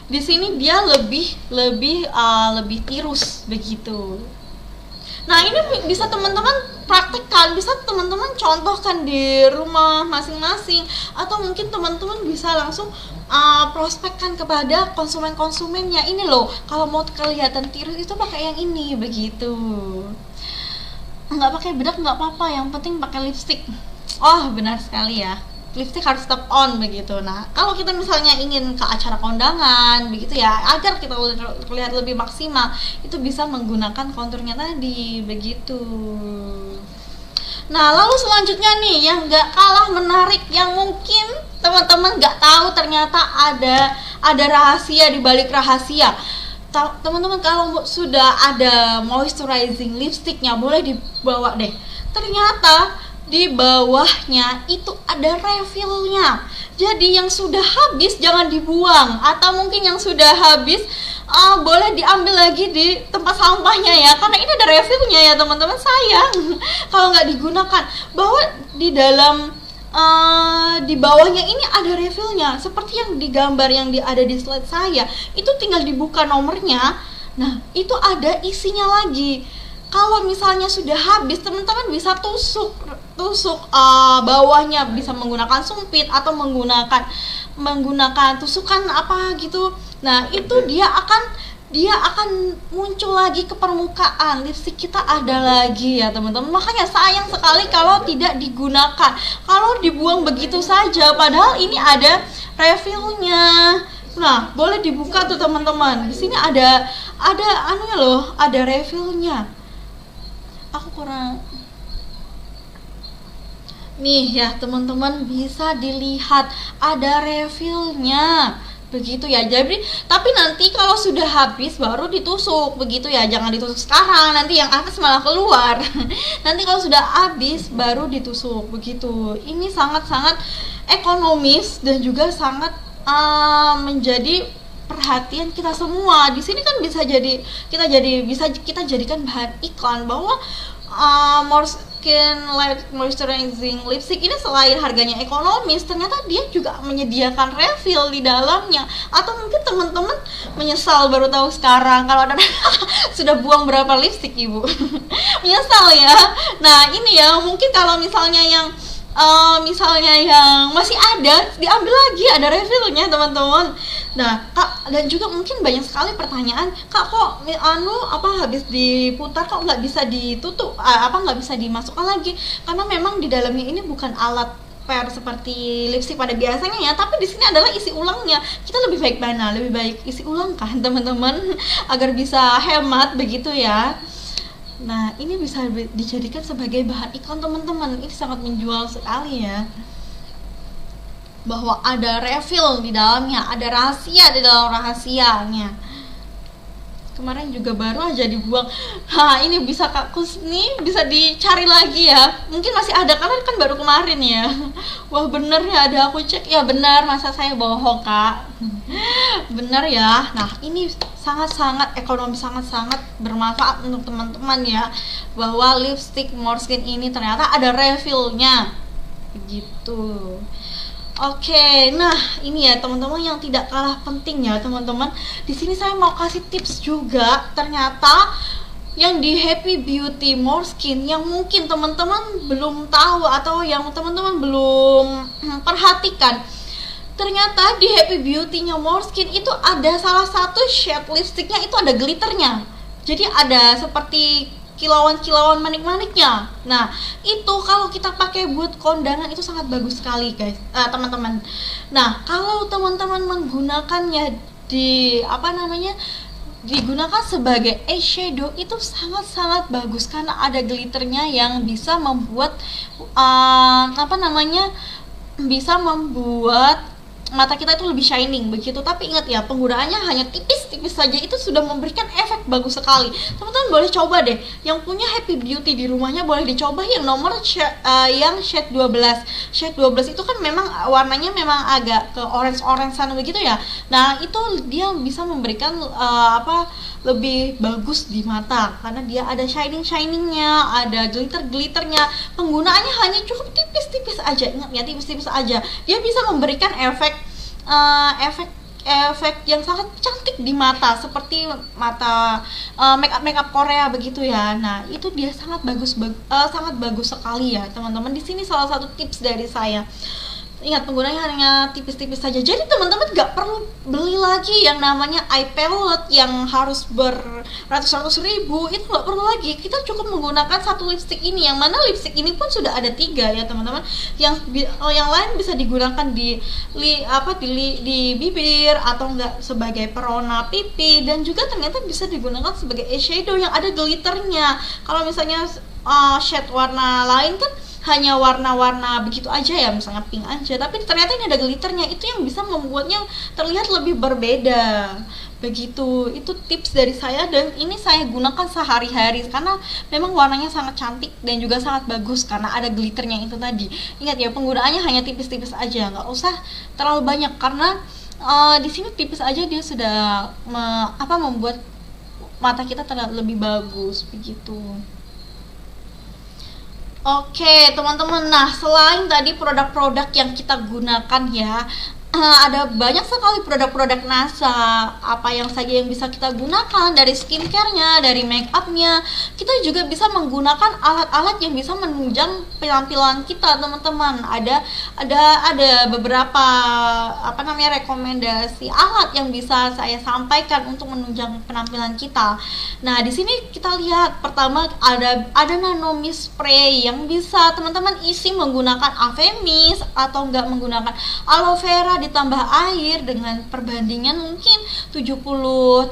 Di sini dia lebih tirus begitu. Nah, ini bisa teman-teman praktekkan, bisa teman-teman contohkan di rumah masing-masing, atau mungkin teman-teman bisa langsung prospekkan kepada konsumen-konsumennya. Ini loh, kalau mau kelihatan tirus itu pakai yang ini, begitu. Nggak pakai bedak nggak apa-apa, yang penting pakai lipstick. Oh, benar sekali ya, lipstick harus tetap on, begitu. Nah, kalau kita misalnya ingin ke acara kondangan begitu ya, agar kita terlihat lebih maksimal, itu bisa menggunakan konturnya tadi, begitu. Nah, lalu selanjutnya nih, yang nggak kalah menarik, yang mungkin teman-teman nggak tahu ternyata ada rahasia di balik rahasia. Teman-teman, kalau sudah ada moisturizing lipsticknya, boleh dibawa deh. Ternyata di bawahnya itu ada refillnya. Jadi yang sudah habis jangan dibuang, atau mungkin yang sudah habis boleh diambil lagi di tempat sampahnya ya, karena ini ada refillnya ya teman-teman. Sayang kalau nggak digunakan. Bahwa di dalam di bawahnya ini ada refillnya, seperti yang digambar yang ada di slide saya. Itu tinggal dibuka nomornya. Nah, itu ada isinya lagi. Kalau misalnya sudah habis, teman-teman bisa tusuk bawahnya, bisa menggunakan sumpit atau menggunakan tusukan apa gitu. Nah, itu dia akan muncul lagi ke permukaan. Lipstick kita ada lagi ya teman-teman. Makanya sayang sekali kalau tidak digunakan, kalau dibuang begitu saja, padahal ini ada refillnya. Nah, boleh dibuka tuh teman-teman. Di sini ada anunya loh, ada refillnya. Aku kurang nih ya teman-teman, bisa dilihat ada refillnya, begitu ya. Jadi tapi nanti kalau sudah habis baru ditusuk, begitu ya. Jangan ditusuk sekarang, nanti yang atas malah keluar. Nanti kalau sudah habis baru ditusuk, begitu. Ini sangat-sangat ekonomis dan juga sangat menjadi perhatian kita semua. Di sini kan bisa kita jadikan bahan iklan bahwa Morskin Light Moisturizing Lipstick ini selain harganya ekonomis, ternyata dia juga menyediakan refill di dalamnya. Atau mungkin teman-teman menyesal baru tahu sekarang kalau ada sudah buang berapa lipstick ibu. Menyesal ya. Nah, ini ya, mungkin kalau misalnya yang masih ada, diambil lagi, ada refillnya teman-teman. Nah, Kak, dan juga mungkin banyak sekali pertanyaan, Kak, kok habis diputar kok nggak bisa ditutup, nggak bisa dimasukkan lagi? Karena memang di dalamnya ini bukan alat per seperti lipstick pada biasanya ya, tapi di sini adalah isi ulangnya. Kita lebih baik mana? Lebih baik isi ulang kan teman-teman, agar bisa hemat, begitu ya. Nah, ini bisa dijadikan sebagai bahan iklan teman-teman. Ini sangat menjual sekali ya, bahwa ada refill di dalamnya, ada rahasia di dalam rahasianya. Kemarin juga baru aja dibuang. Ini bisa Kak Kusni, bisa dicari lagi ya. Mungkin masih ada, karena kan baru kemarin ya. Wah, bener ya, ada aku cek. Ya benar, masa saya bohong Kak. Bener ya. Nah, ini sangat-sangat ekonomis, sangat-sangat bermanfaat untuk teman-teman ya, bahwa lipstick Morskin ini ternyata ada refillnya, begitu. Oke, nah ini ya teman-teman yang tidak kalah penting ya teman-teman. Di sini saya mau kasih tips juga. Ternyata yang di Happy Beauty Morskin yang mungkin teman-teman belum tahu atau yang teman-teman belum perhatikan. Ternyata di Happy Beauty-nya Morskin itu ada salah satu shade lipsticknya itu ada glitternya. Jadi ada seperti kilauan-kilauan manik-maniknya. Nah, itu kalau kita pakai buat kondangan itu sangat bagus sekali guys, teman-teman. Nah, kalau teman-teman menggunakannya digunakan sebagai eyeshadow, itu sangat-sangat bagus karena ada glitternya yang bisa membuat bisa membuat mata kita itu lebih shining, begitu. Tapi ingat ya, penggunaannya hanya tipis-tipis saja, itu sudah memberikan efek bagus sekali. Teman-teman boleh coba deh, yang punya Happy Beauty di rumahnya boleh dicoba yang nomor yang shade 12. Shade 12 itu kan memang warnanya memang agak ke orange-orangean begitu ya. Nah, itu dia bisa memberikan lebih bagus di mata karena dia ada shining-shiningnya, ada glitter-glitternya. Penggunaannya hanya cukup tipis-tipis aja. Ingat ya, tipis-tipis aja. Dia bisa memberikan efek efek yang sangat cantik di mata, seperti mata makeup Korea begitu ya. Nah, itu dia sangat bagus sekali ya, teman-teman. Di sini salah satu tips dari saya. Ingat, penggunanya hanya tipis-tipis saja. Jadi teman-teman gak perlu beli lagi yang namanya eye palette yang harus beratus-ratus ribu. Itu gak perlu lagi. Kita cukup menggunakan satu lipstick ini, yang mana lipstick ini pun sudah ada 3 ya teman-teman. Yang lain bisa digunakan di bibir, atau enggak sebagai perona pipi, dan juga ternyata bisa digunakan sebagai eyeshadow yang ada glitternya. Kalau misalnya shade warna lain kan hanya warna-warna begitu aja ya, misalnya pink aja, tapi ternyata ini ada glitternya, itu yang bisa membuatnya terlihat lebih berbeda begitu. Itu tips dari saya, dan ini saya gunakan sehari-hari karena memang warnanya sangat cantik dan juga sangat bagus karena ada glitternya itu tadi. Ingat ya, penggunaannya hanya tipis-tipis aja, nggak usah terlalu banyak, karena di sini tipis aja dia sudah membuat mata kita terlihat lebih bagus begitu. Oke teman-teman, nah selain tadi produk-produk yang kita gunakan ya, ada banyak sekali produk-produk NASA. Apa yang saja yang bisa kita gunakan, dari skincare-nya, dari make up-nya. Kita juga bisa menggunakan alat-alat yang bisa menunjang penampilan kita, teman-teman. Ada beberapa rekomendasi alat yang bisa saya sampaikan untuk menunjang penampilan kita. Nah, di sini kita lihat pertama ada nanomist spray yang bisa teman-teman isi menggunakan Avemis atau enggak menggunakan aloe vera ditambah air dengan perbandingan mungkin 70-30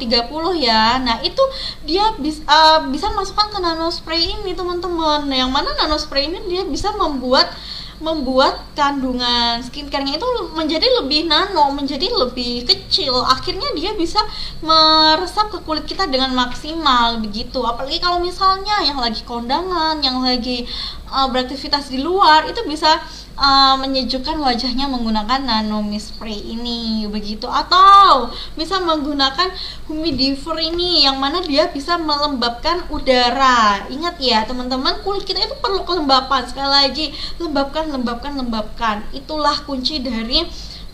ya. Nah, itu dia bisa masukkan ke nano spray ini, teman-teman. Yang mana nano spray ini dia bisa membuat kandungan skincare-nya itu menjadi lebih nano, menjadi lebih kecil. Akhirnya dia bisa meresap ke kulit kita dengan maksimal begitu. Apalagi kalau misalnya yang lagi kondangan, yang lagi beraktivitas di luar, itu bisa menyejukkan wajahnya menggunakan nano mist spray ini begitu. Atau bisa menggunakan humidifier ini, yang mana dia bisa melembabkan udara. Ingat ya teman-teman, kulit kita itu perlu kelembapan. Sekali lagi, lembabkan. Itulah kunci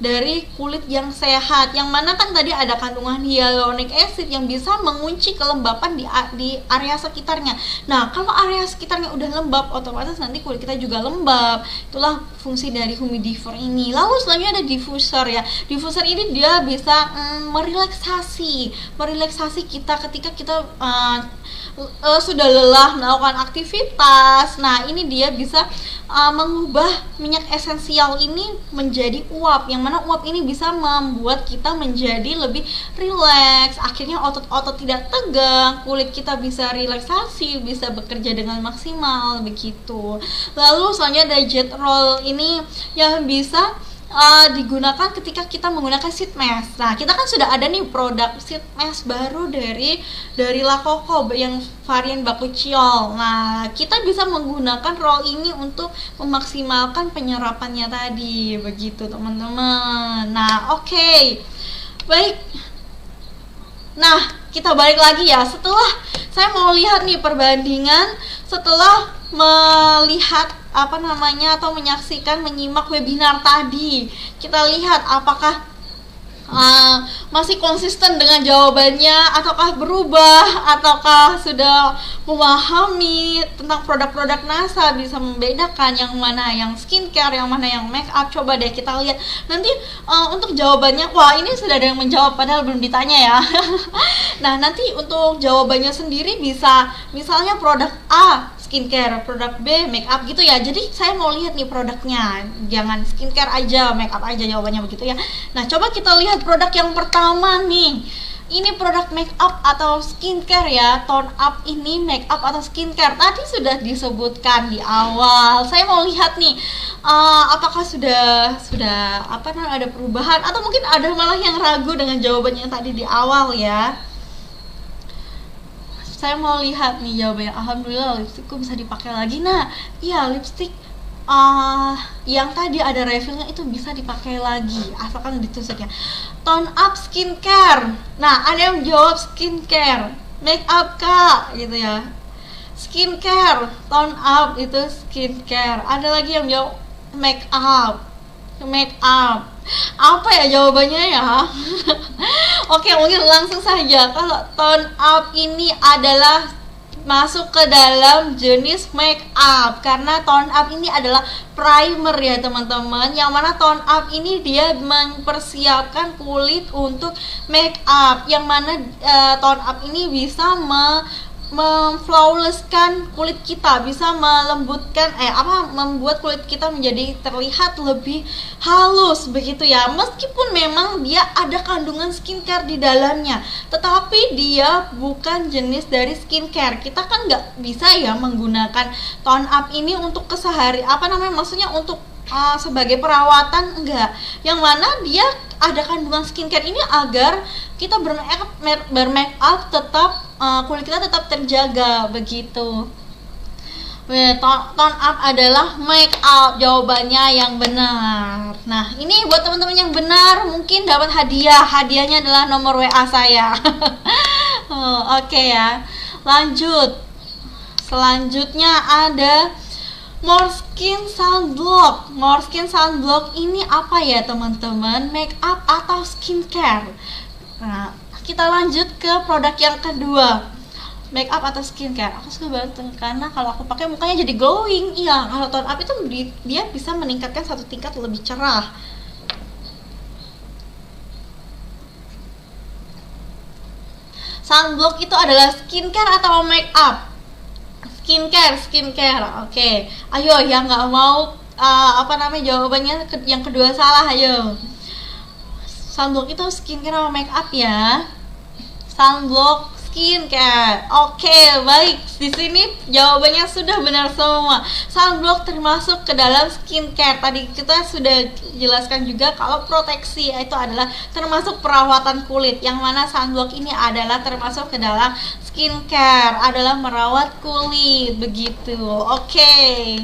dari kulit yang sehat, yang mana kan tadi ada kandungan hyaluronic acid yang bisa mengunci kelembapan di area sekitarnya. Nah, kalau area sekitarnya udah lembab, otomatis nanti kulit kita juga lembab. Itulah fungsi dari humidifier ini. Lalu selanjutnya ada diffuser ya. Diffuser ini dia bisa merelaksasi kita ketika kita sudah lelah melakukan aktivitas. Nah, ini dia bisa mengubah minyak esensial ini menjadi uap, yang mana uap ini bisa membuat kita menjadi lebih rileks. Akhirnya otot-otot tidak tegang, kulit kita bisa relaksasi, bisa bekerja dengan maksimal begitu. Lalu selanjutnya ada jet roll ini yang bisa digunakan ketika kita menggunakan sheet mask. Nah, kita kan sudah ada nih produk sheet mask baru dari La Coco yang varian Bakuchiol. Nah, kita bisa menggunakan roll ini untuk memaksimalkan penyerapannya tadi begitu, teman-teman. Nah, oke. Baik. Nah, kita balik lagi ya. Setelah saya mau lihat nih perbandingan setelah melihat atau menyimak webinar tadi. Kita lihat apakah masih konsisten dengan jawabannya, ataukah berubah, ataukah sudah memahami tentang produk-produk NASA, bisa membedakan yang mana yang skincare, yang mana yang make up. Coba deh kita lihat nanti untuk jawabannya. Wah, ini sudah ada yang menjawab padahal belum ditanya ya. Nah, nanti untuk jawabannya sendiri bisa misalnya produk A skincare, produk B make up gitu ya. Jadi saya mau lihat nih produknya, jangan skincare aja, make up aja jawabannya begitu ya. Nah, coba kita lihat produk yang pertama nih. Ini produk make up atau skincare ya, tone up ini make up atau skincare. Tadi sudah disebutkan di awal. Saya mau lihat nih apakah sudah ada perubahan, atau mungkin ada malah yang ragu dengan jawabannya yang tadi di awal ya. Saya mau lihat nih jawabannya. Alhamdulillah, lipstikku bisa dipakai lagi. Nah, iya, lipstik yang tadi ada refillnya itu bisa dipakai lagi asalkan ditusuk ya. Tone up skincare. Nah, ada yang jawab skincare, make up kak gitu ya. Skincare, tone up itu skincare. Ada lagi yang jawab make up. Apa ya jawabannya ya? Oke, mungkin langsung saja. Kalau tone up ini adalah masuk ke dalam jenis make up, karena tone up ini adalah primer ya teman-teman, yang mana tone up ini dia mempersiapkan kulit untuk make up, yang mana tone up ini bisa memflawlesskan kulit kita, bisa melembutkan membuat kulit kita menjadi terlihat lebih halus begitu ya. Meskipun memang dia ada kandungan skincare di dalamnya, tetapi dia bukan jenis dari skincare. Kita kan nggak bisa ya menggunakan tone up ini untuk maksudnya untuk sebagai perawatan, enggak. Yang mana dia ada kandungan skincare ini agar kita bermake up tetap kulit kita tetap terjaga begitu. Tone up adalah make up, jawabannya yang benar. Nah, ini buat teman-teman yang benar mungkin dapat hadiah. Hadiahnya adalah nomor WA saya. Oke ya. Lanjut. Selanjutnya ada Moreskin Sunblock. Moreskin Sunblock ini apa ya teman-teman? Make up atau skincare? Nah, kita lanjut ke produk yang kedua. Make up atau skincare? Aku suka banget karena kalau aku pakai mukanya jadi glowing. Iya, kalau tone up itu dia bisa meningkatkan satu tingkat lebih cerah. Sunblock itu adalah skincare atau make up? Skincare. Oke. Ayo yang nggak mau jawabannya yang kedua salah, ayo. Sunblock itu skincare atau make up ya? Sunblock skincare. Oke, baik. Di sini jawabannya sudah benar semua. Sunblock termasuk ke dalam skincare. Tadi kita sudah jelaskan juga kalau proteksi itu adalah termasuk perawatan kulit, yang mana sunblock ini adalah termasuk ke dalam skincare, adalah merawat kulit begitu. Oke.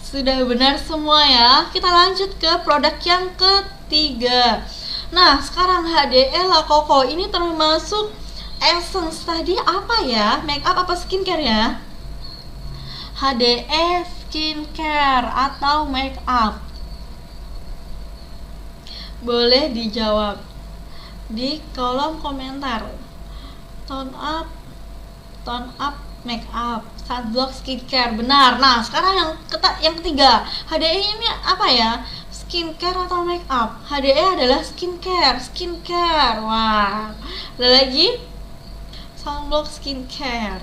Sudah benar semua ya. Kita lanjut ke produk yang ketiga. Nah, sekarang HDE La Coco ini termasuk essence tadi apa ya? Make up apa skincare ya? HDE skincare atau make up? Boleh dijawab di kolom komentar. Tone up, make up, sunblock, skincare. Benar. Nah, sekarang yang ketiga. HDE ini apa ya? Skincare atau make up? HDE adalah skincare. Wah. Ada lagi? Sunblock, skincare.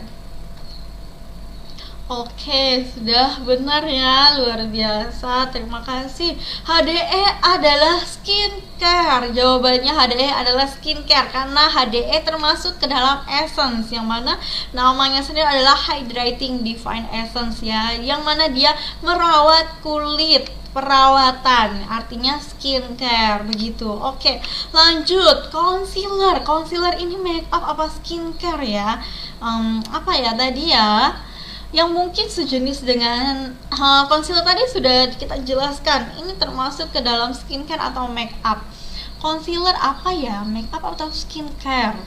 Oke, sudah benar ya, luar biasa. Terima kasih. HDE adalah skincare. Jawabannya HDE adalah skincare karena HDE termasuk ke dalam essence, yang mana namanya sendiri adalah Hydrating Divine Essence ya, yang mana dia merawat kulit. Perawatan, artinya skincare begitu. Oke, lanjut. Concealer ini make up apa skincare ya? Apa ya tadi ya? Yang mungkin sejenis dengan concealer tadi sudah kita jelaskan. Ini termasuk ke dalam skincare atau make up. Concealer apa ya? Make up atau skincare?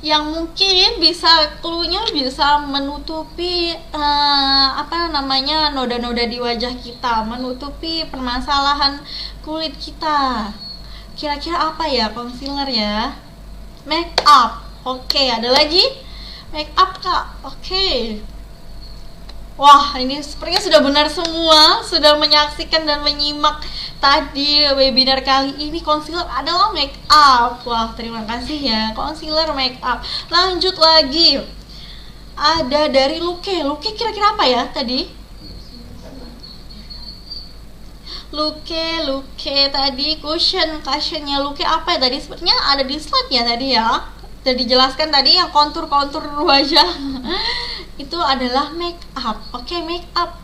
Yang mungkin clue-nya bisa menutupi noda-noda di wajah kita, menutupi permasalahan kulit kita. Kira-kira apa ya concealer ya? Make up. Oke, ada lagi? Make up Kak. Oke. Wah, ini sepertinya sudah benar semua, sudah menyaksikan dan menyimak tadi webinar kali ini. Concealer adalah make up. Wah, terima kasih ya, concealer make up. Lanjut lagi. Ada dari Luke kira-kira apa ya tadi? Luke tadi cushionnya Luke apa ya tadi? Sepertinya ada di slide ya tadi ya. Sudah dijelaskan tadi yang kontur wajah. Itu adalah make up. Oke, make up.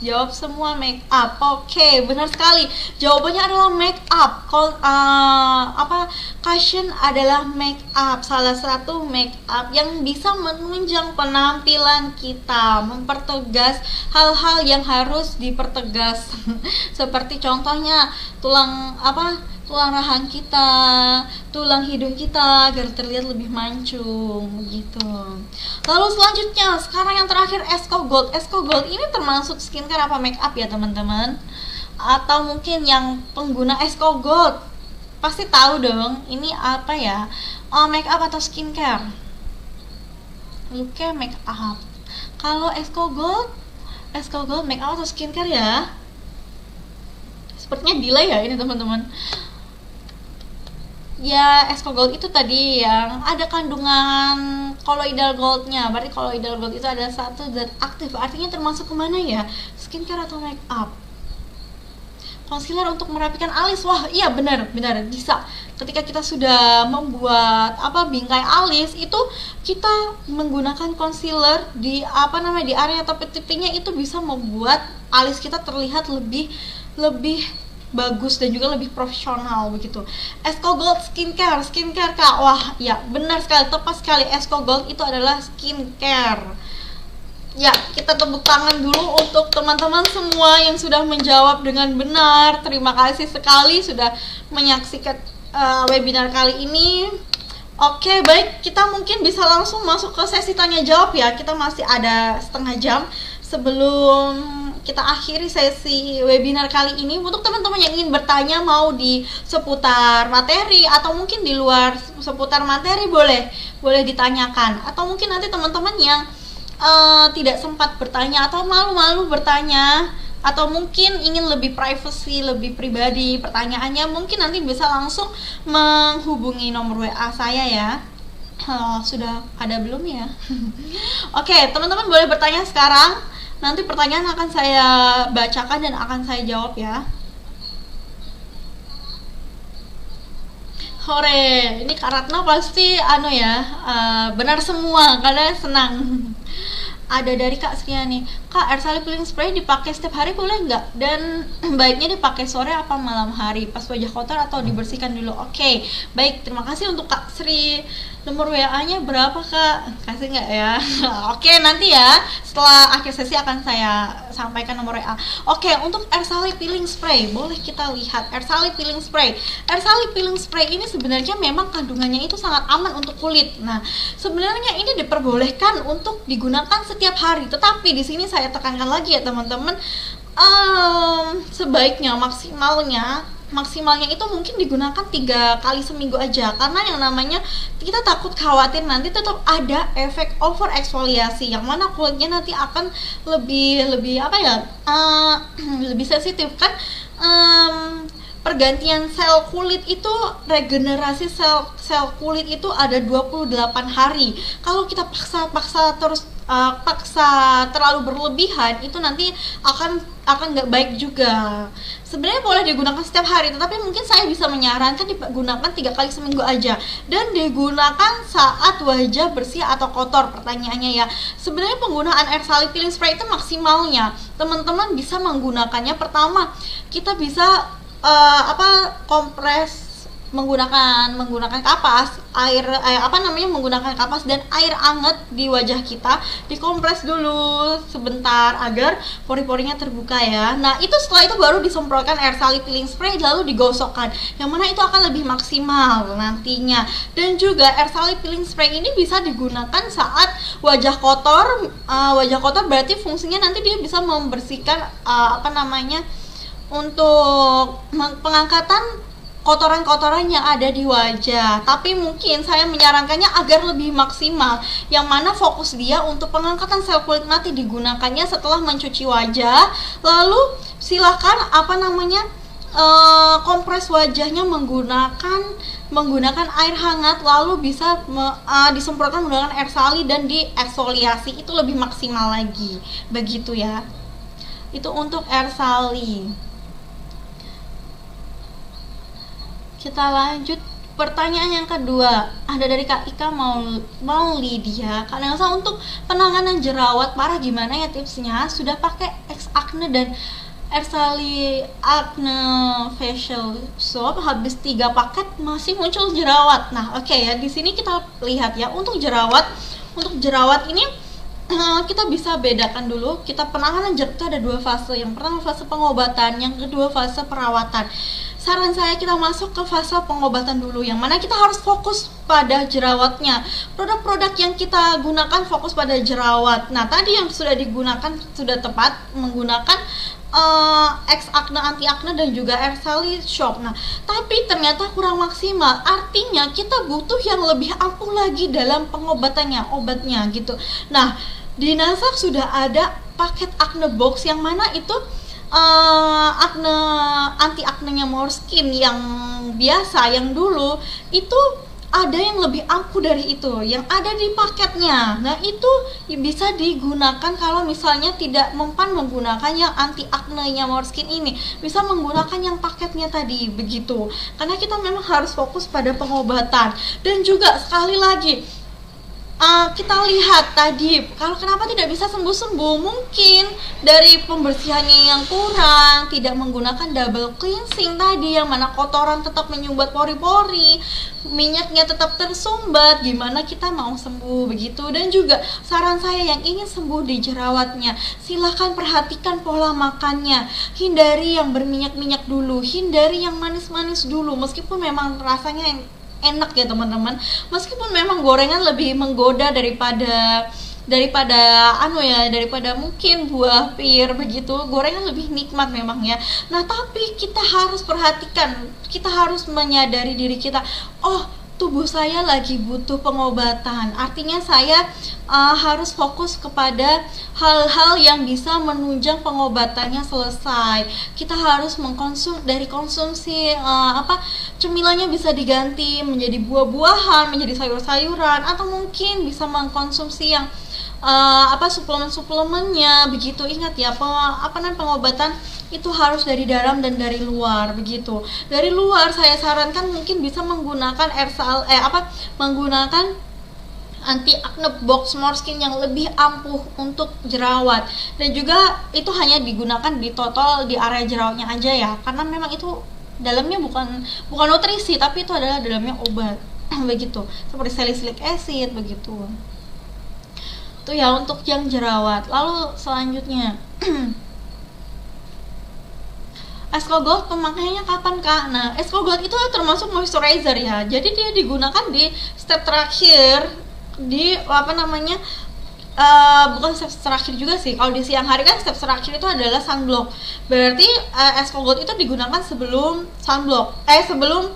Jawab semua make up. Oke, benar sekali. Jawabannya adalah make up. Cushion adalah make up. Salah satu make up yang bisa menunjang penampilan kita, mempertegas hal-hal yang harus dipertegas. Seperti contohnya tulang rahang kita, tulang hidung kita agar terlihat lebih mancung gitu. Lalu selanjutnya, sekarang yang terakhir Esco Gold ini termasuk skincare apa make up ya teman-teman? atau mungkin yang pengguna Esco Gold pasti tahu dong ini apa ya, make up atau skincare. Oke, make up. Kalau Esco Gold make up atau skincare ya? Sepertinya delay ya ini teman-teman. Ya, Esco Gold itu tadi yang ada kandungan colloidal goldnya. Berarti colloidal gold itu ada satu zat aktif. Artinya termasuk kemana ya? Skincare atau make up? Concealer untuk merapikan alis. Wah, iya benar bisa. Ketika kita sudah membuat bingkai alis, itu kita menggunakan concealer di di area tepi-tepinya, itu bisa membuat alis kita terlihat lebih bagus dan juga lebih profesional begitu. Esco Gold skincare Kak. Wah, ya benar sekali, tepat sekali. Esco Gold itu adalah skincare. Ya, kita tepuk tangan dulu untuk teman-teman semua yang sudah menjawab dengan benar. Terima kasih sekali sudah menyaksikan webinar kali ini. Oke, baik, kita mungkin bisa langsung masuk ke sesi tanya jawab ya. Kita masih ada setengah jam sebelum kita akhiri sesi webinar kali ini. Untuk teman-teman yang ingin bertanya mau di seputar materi atau mungkin di luar seputar materi, boleh ditanyakan. Atau mungkin nanti teman-teman yang tidak sempat bertanya atau malu-malu bertanya, atau mungkin ingin lebih privacy, lebih pribadi pertanyaannya, mungkin nanti bisa langsung menghubungi nomor WA saya ya. Sudah ada belum ya? Oke, teman-teman boleh bertanya sekarang. Nanti pertanyaan akan saya bacakan dan akan saya jawab ya. Hore, ini Kak Ratna pasti benar semua karena senang. Ada dari Kak Sriani, Kak, air salib peeling spray dipakai setiap hari boleh nggak? Dan baiknya dipakai sore apa malam hari? Pas wajah kotor atau dibersihkan dulu? Oke, baik, terima kasih untuk Kak Sri. Nomor WA-nya berapa Kak? Kasih nggak ya? Oke, nanti ya setelah akhir sesi akan saya sampaikan nomor WA. Oke, untuk air salib peeling spray, boleh kita lihat air salib peeling spray. Air salib peeling spray ini sebenarnya memang kandungannya itu sangat aman untuk kulit. Nah, sebenarnya ini diperbolehkan untuk digunakan setiap hari. Tetapi di sini saya tekankan lagi ya teman-teman, sebaiknya maksimalnya itu mungkin digunakan 3 kali seminggu aja, karena yang namanya kita takut khawatir nanti tetap ada efek over eksfoliasi yang mana kulitnya nanti akan lebih lebih sensitif kan. Pergantian sel kulit itu, regenerasi sel kulit itu ada 28 hari. Kalau kita paksa terlalu berlebihan, itu nanti akan nggak baik juga. Sebenarnya boleh digunakan setiap hari, tetapi mungkin saya bisa menyarankan digunakan 3 kali seminggu aja, dan digunakan saat wajah bersih atau kotor. Pertanyaannya ya, sebenarnya penggunaan air salib peeling spray itu maksimalnya teman-teman bisa menggunakannya, pertama kita bisa kompres menggunakan kapas menggunakan kapas dan air hangat di wajah kita, dikompres dulu sebentar agar pori-porinya terbuka ya. Nah, itu setelah itu baru disemprotkan air salib peeling spray lalu digosokkan, yang mana itu akan lebih maksimal nantinya. Dan juga air salib peeling spray ini bisa digunakan saat wajah kotor. Wajah kotor berarti fungsinya nanti dia bisa membersihkan untuk pengangkatan kotoran-kotoran yang ada di wajah. Tapi mungkin saya menyarankannya agar lebih maksimal, yang mana fokus dia untuk pengangkatan sel kulit mati digunakannya setelah mencuci wajah. Lalu silakan kompres wajahnya menggunakan air hangat, lalu bisa disemprotkan menggunakan air salib dan dieksfoliasi, itu lebih maksimal lagi. Begitu ya. Itu untuk air salib. Kita lanjut pertanyaan yang kedua, ada dari Kak Ika mau Lydia. Kak Nelsa, untuk penanganan jerawat parah gimana ya tipsnya? Sudah pakai X Acne dan air salib acne facial soap, habis 3 paket masih muncul jerawat. Nah, oke ya, di sini kita lihat ya, untuk jerawat ini kita bisa bedakan dulu. Kita penanganan jerawat itu ada 2 fase. Yang pertama fase pengobatan, yang kedua fase perawatan. Saran saya kita masuk ke fase pengobatan dulu, yang mana kita harus fokus pada jerawatnya. Produk-produk yang kita gunakan fokus pada jerawat. Nah, tadi yang sudah digunakan sudah tepat menggunakan X acne, anti acne, dan juga Ersali Shop. Nah, tapi ternyata kurang maksimal. Artinya kita butuh yang lebih ampuh lagi dalam pengobatannya, obatnya gitu. Nah, di Nasak sudah ada paket acne box yang mana itu acne, anti acnenya Morskin yang biasa, yang dulu itu ada yang lebih ampuh dari itu yang ada di paketnya. Nah, itu bisa digunakan kalau misalnya tidak mempan menggunakan yang anti acne-nya Morskin ini, bisa menggunakan yang paketnya tadi begitu. Karena kita memang harus fokus pada pengobatan. Dan juga sekali lagi kita lihat tadi, kalau kenapa tidak bisa sembuh-sembuh, mungkin dari pembersihannya yang kurang, tidak menggunakan double cleansing tadi, yang mana kotoran tetap menyumbat pori-pori, minyaknya tetap tersumbat, gimana kita mau sembuh begitu. Dan juga saran saya yang ingin sembuh di jerawatnya, silahkan perhatikan pola makannya, hindari yang berminyak-minyak dulu, hindari yang manis-manis dulu, meskipun memang rasanya yang enak ya teman-teman, meskipun memang gorengan lebih menggoda daripada mungkin buah pir begitu, gorengan lebih nikmat memang ya. Nah, tapi kita harus perhatikan, kita harus menyadari diri kita, oh tubuh saya lagi butuh pengobatan, artinya saya harus fokus kepada hal-hal yang bisa menunjang pengobatannya selesai. Kita harus dari konsumsi cemilannya bisa diganti menjadi buah-buahan, menjadi sayur-sayuran, atau mungkin bisa mengkonsumsi yang suplemen-suplemennya begitu. Ingat ya, pengobatan itu harus dari dalam dan dari luar begitu. Dari luar saya sarankan mungkin bisa menggunakan menggunakan anti acne box Morskin yang lebih ampuh untuk jerawat, dan juga itu hanya digunakan di total di area jerawatnya aja ya, karena memang itu dalamnya bukan nutrisi, tapi itu adalah dalamnya obat begitu, seperti salicylic acid begitu. Itu ya untuk yang jerawat. Lalu selanjutnya Escogold pemakaiannya kapan Kak? Nah, Escogold itu termasuk moisturizer ya, jadi dia digunakan di step terakhir, di bukan step terakhir juga sih, kalau di siang hari kan step terakhir itu adalah sunblock, berarti Escogold itu digunakan sebelum sunblock, sebelum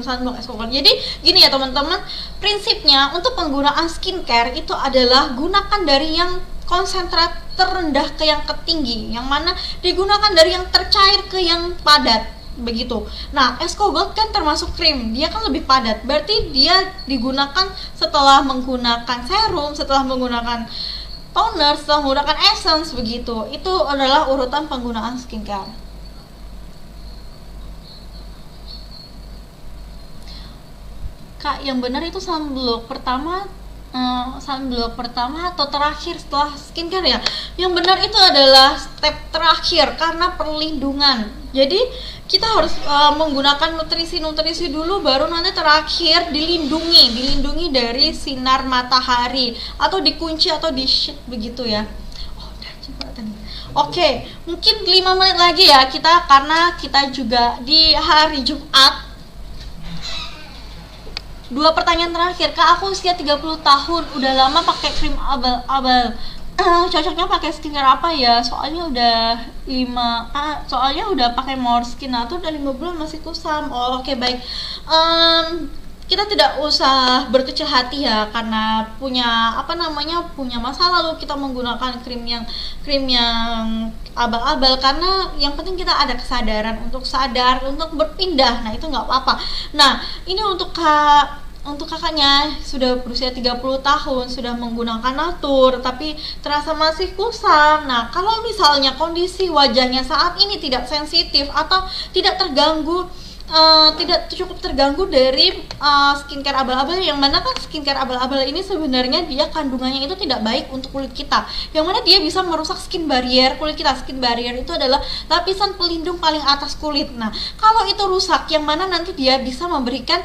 sunblock Escogold. Jadi gini ya teman-teman, prinsipnya untuk penggunaan skincare itu adalah gunakan dari yang konsentrat terendah ke yang ketinggi, yang mana digunakan dari yang tercair ke yang padat begitu. Nah, Escogold kan termasuk krim, dia kan lebih padat, berarti dia digunakan setelah menggunakan serum, setelah menggunakan toner, setelah menggunakan essence begitu. Itu adalah urutan penggunaan skincare. Kak, yang benar itu sunblock pertama atau terakhir setelah skincare ya? Yang benar itu adalah step terakhir karena perlindungan. Jadi kita harus menggunakan nutrisi dulu, baru nanti terakhir dilindungi dari sinar matahari, atau dikunci atau di shade begitu ya. Oke, mungkin 5 menit lagi ya kita, karena kita juga di hari Jumat. 2 pertanyaan terakhir, Kak, aku usia 30 tahun, udah lama pakai krim abal-abal. Cocoknya pakai skincare apa ya? Soalnya udah pakai Morskin, atau udah 5 bulan masih kusam. Oh, oke, baik. Kita tidak usah berkecil hati ya, karena punya masa lalu kita menggunakan krim yang abal-abal, karena yang penting kita ada kesadaran untuk berpindah. Nah, itu nggak apa-apa. Nah, ini untuk kakaknya sudah berusia 30 tahun, sudah menggunakan Natur tapi terasa masih kusam. Nah, kalau misalnya kondisi wajahnya saat ini tidak sensitif atau tidak cukup terganggu dari skincare abal-abal, yang mana kan skincare abal-abal ini sebenarnya dia kandungannya itu tidak baik untuk kulit kita, yang mana dia bisa merusak skin barrier kulit kita. Skin barrier itu adalah lapisan pelindung paling atas kulit. Nah, kalau itu rusak, yang mana nanti dia bisa memberikan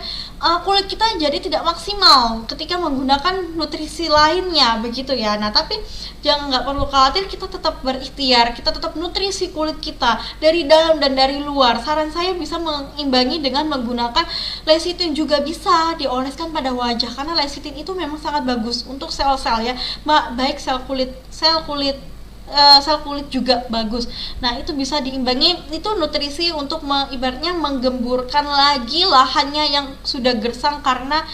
kulit kita jadi tidak maksimal ketika menggunakan nutrisi lainnya begitu ya. Nah, tapi nggak perlu khawatir, kita tetap berikhtiar, kita tetap nutrisi kulit kita dari dalam dan dari luar. Saran saya bisa mengimbangi dengan menggunakan lecithin, juga bisa dioleskan pada wajah, karena lecithin itu memang sangat bagus untuk sel-sel ya, baik sel kulit sel kulit juga bagus. Nah, itu bisa diimbangi, itu nutrisi untuk ibaratnya menggemburkan lagi lahannya yang sudah gersang karena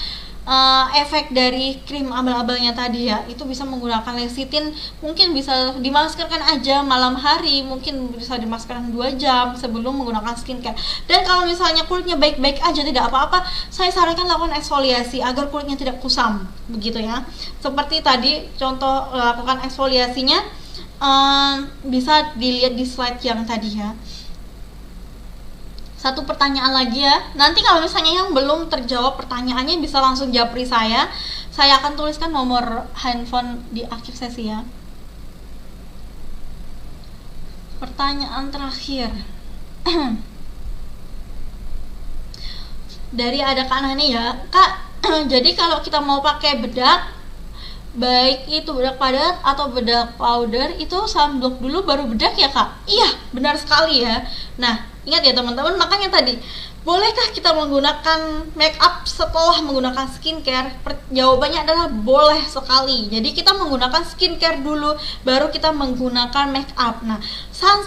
efek dari krim abal-abalnya tadi ya. Itu bisa menggunakan lecithin, mungkin bisa dimaskerkan aja malam hari, mungkin bisa dimaskerkan 2 jam sebelum menggunakan skincare. Dan kalau misalnya kulitnya baik-baik aja, tidak apa-apa, saya sarankan lakukan eksfoliasi agar kulitnya tidak kusam, begitu ya. Seperti tadi contoh lakukan eksfoliasinya, bisa dilihat di slide yang tadi ya. Satu pertanyaan lagi ya. Nanti kalau misalnya yang belum terjawab pertanyaannya bisa langsung japri saya. Saya akan tuliskan nomor handphone di akhir sesi ya. Pertanyaan terakhir. Dari ada Kak Nani ya. Kak, jadi kalau kita mau pakai bedak, baik itu bedak padat atau bedak powder, itu sunblock dulu baru bedak ya Kak? Iya, benar sekali ya. Nah, ingat ya teman-teman, makanya tadi, bolehkah kita menggunakan make up setelah menggunakan skincare? Jawabannya adalah boleh sekali. Jadi kita menggunakan skincare dulu, baru kita menggunakan make up. Nah,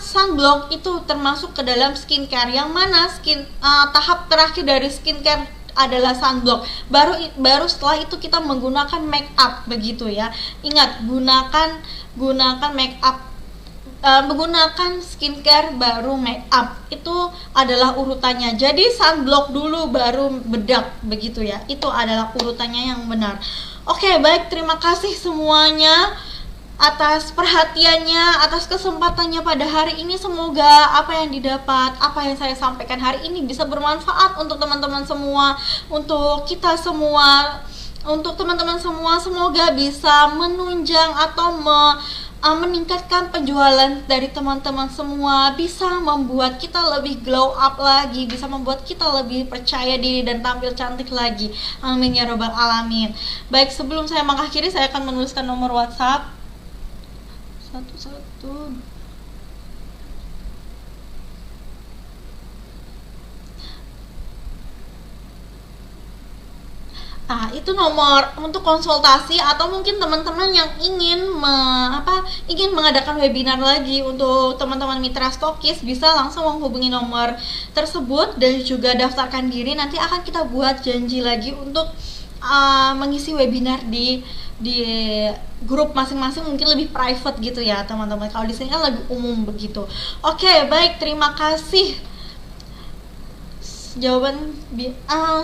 sunblock itu termasuk ke dalam skincare. Yang mana tahap terakhir dari skincare adalah sunblock. Baru setelah itu kita menggunakan make up, begitu ya. Ingat, gunakan make up, menggunakan skincare baru make up, itu adalah urutannya. Jadi sunblock dulu baru bedak, begitu ya. Itu adalah urutannya yang benar. Oke, baik, terima kasih semuanya atas perhatiannya, atas kesempatannya pada hari ini. Semoga apa yang didapat, apa yang saya sampaikan hari ini bisa bermanfaat untuk teman-teman semua, untuk kita semua, untuk teman-teman semua. Semoga bisa menunjang atau meningkatkan penjualan dari teman-teman semua, bisa membuat kita lebih glow up lagi, bisa membuat kita lebih percaya diri dan tampil cantik lagi. Amin ya robbal alamin. Baik, sebelum saya mengakhiri, saya akan menuliskan nomor WhatsApp. Satu. Nah, itu nomor untuk konsultasi, atau mungkin teman-teman yang ingin mengadakan webinar lagi untuk teman-teman mitra stokis, bisa langsung menghubungi nomor tersebut dan juga daftarkan diri. Nanti akan kita buat janji lagi untuk mengisi webinar di grup masing-masing, mungkin lebih private gitu ya teman-teman. Kalau di sini kan lebih umum begitu. Oke, baik, terima kasih. Jawaban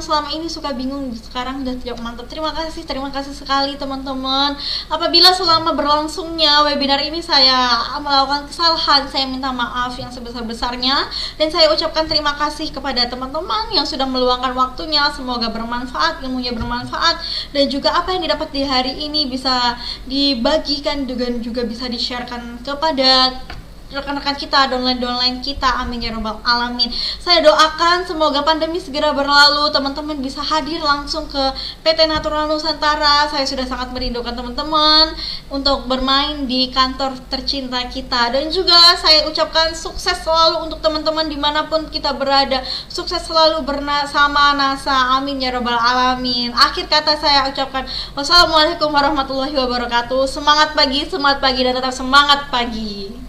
selama ini suka bingung, sekarang udah jawab mantap. Terima kasih sekali teman-teman. Apabila selama berlangsungnya webinar ini saya melakukan kesalahan, saya minta maaf yang sebesar-besarnya, dan saya ucapkan terima kasih kepada teman-teman yang sudah meluangkan waktunya. Semoga bermanfaat, ilmunya bermanfaat, dan juga apa yang didapat di hari ini bisa dibagikan dan juga bisa di-sharekan kepada rekan-rekan kita, downline kita. Amin ya robbal alamin. Saya doakan semoga pandemi segera berlalu, teman-teman bisa hadir langsung ke PT Natural Nusantara. Saya sudah sangat merindukan teman-teman untuk bermain di kantor tercinta kita, dan juga saya ucapkan sukses selalu untuk teman-teman dimanapun kita berada. Sukses selalu bersama NASA. Amin ya robbal alamin. Akhir kata saya ucapkan wassalamualaikum warahmatullahi wabarakatuh. Semangat pagi, dan tetap semangat pagi.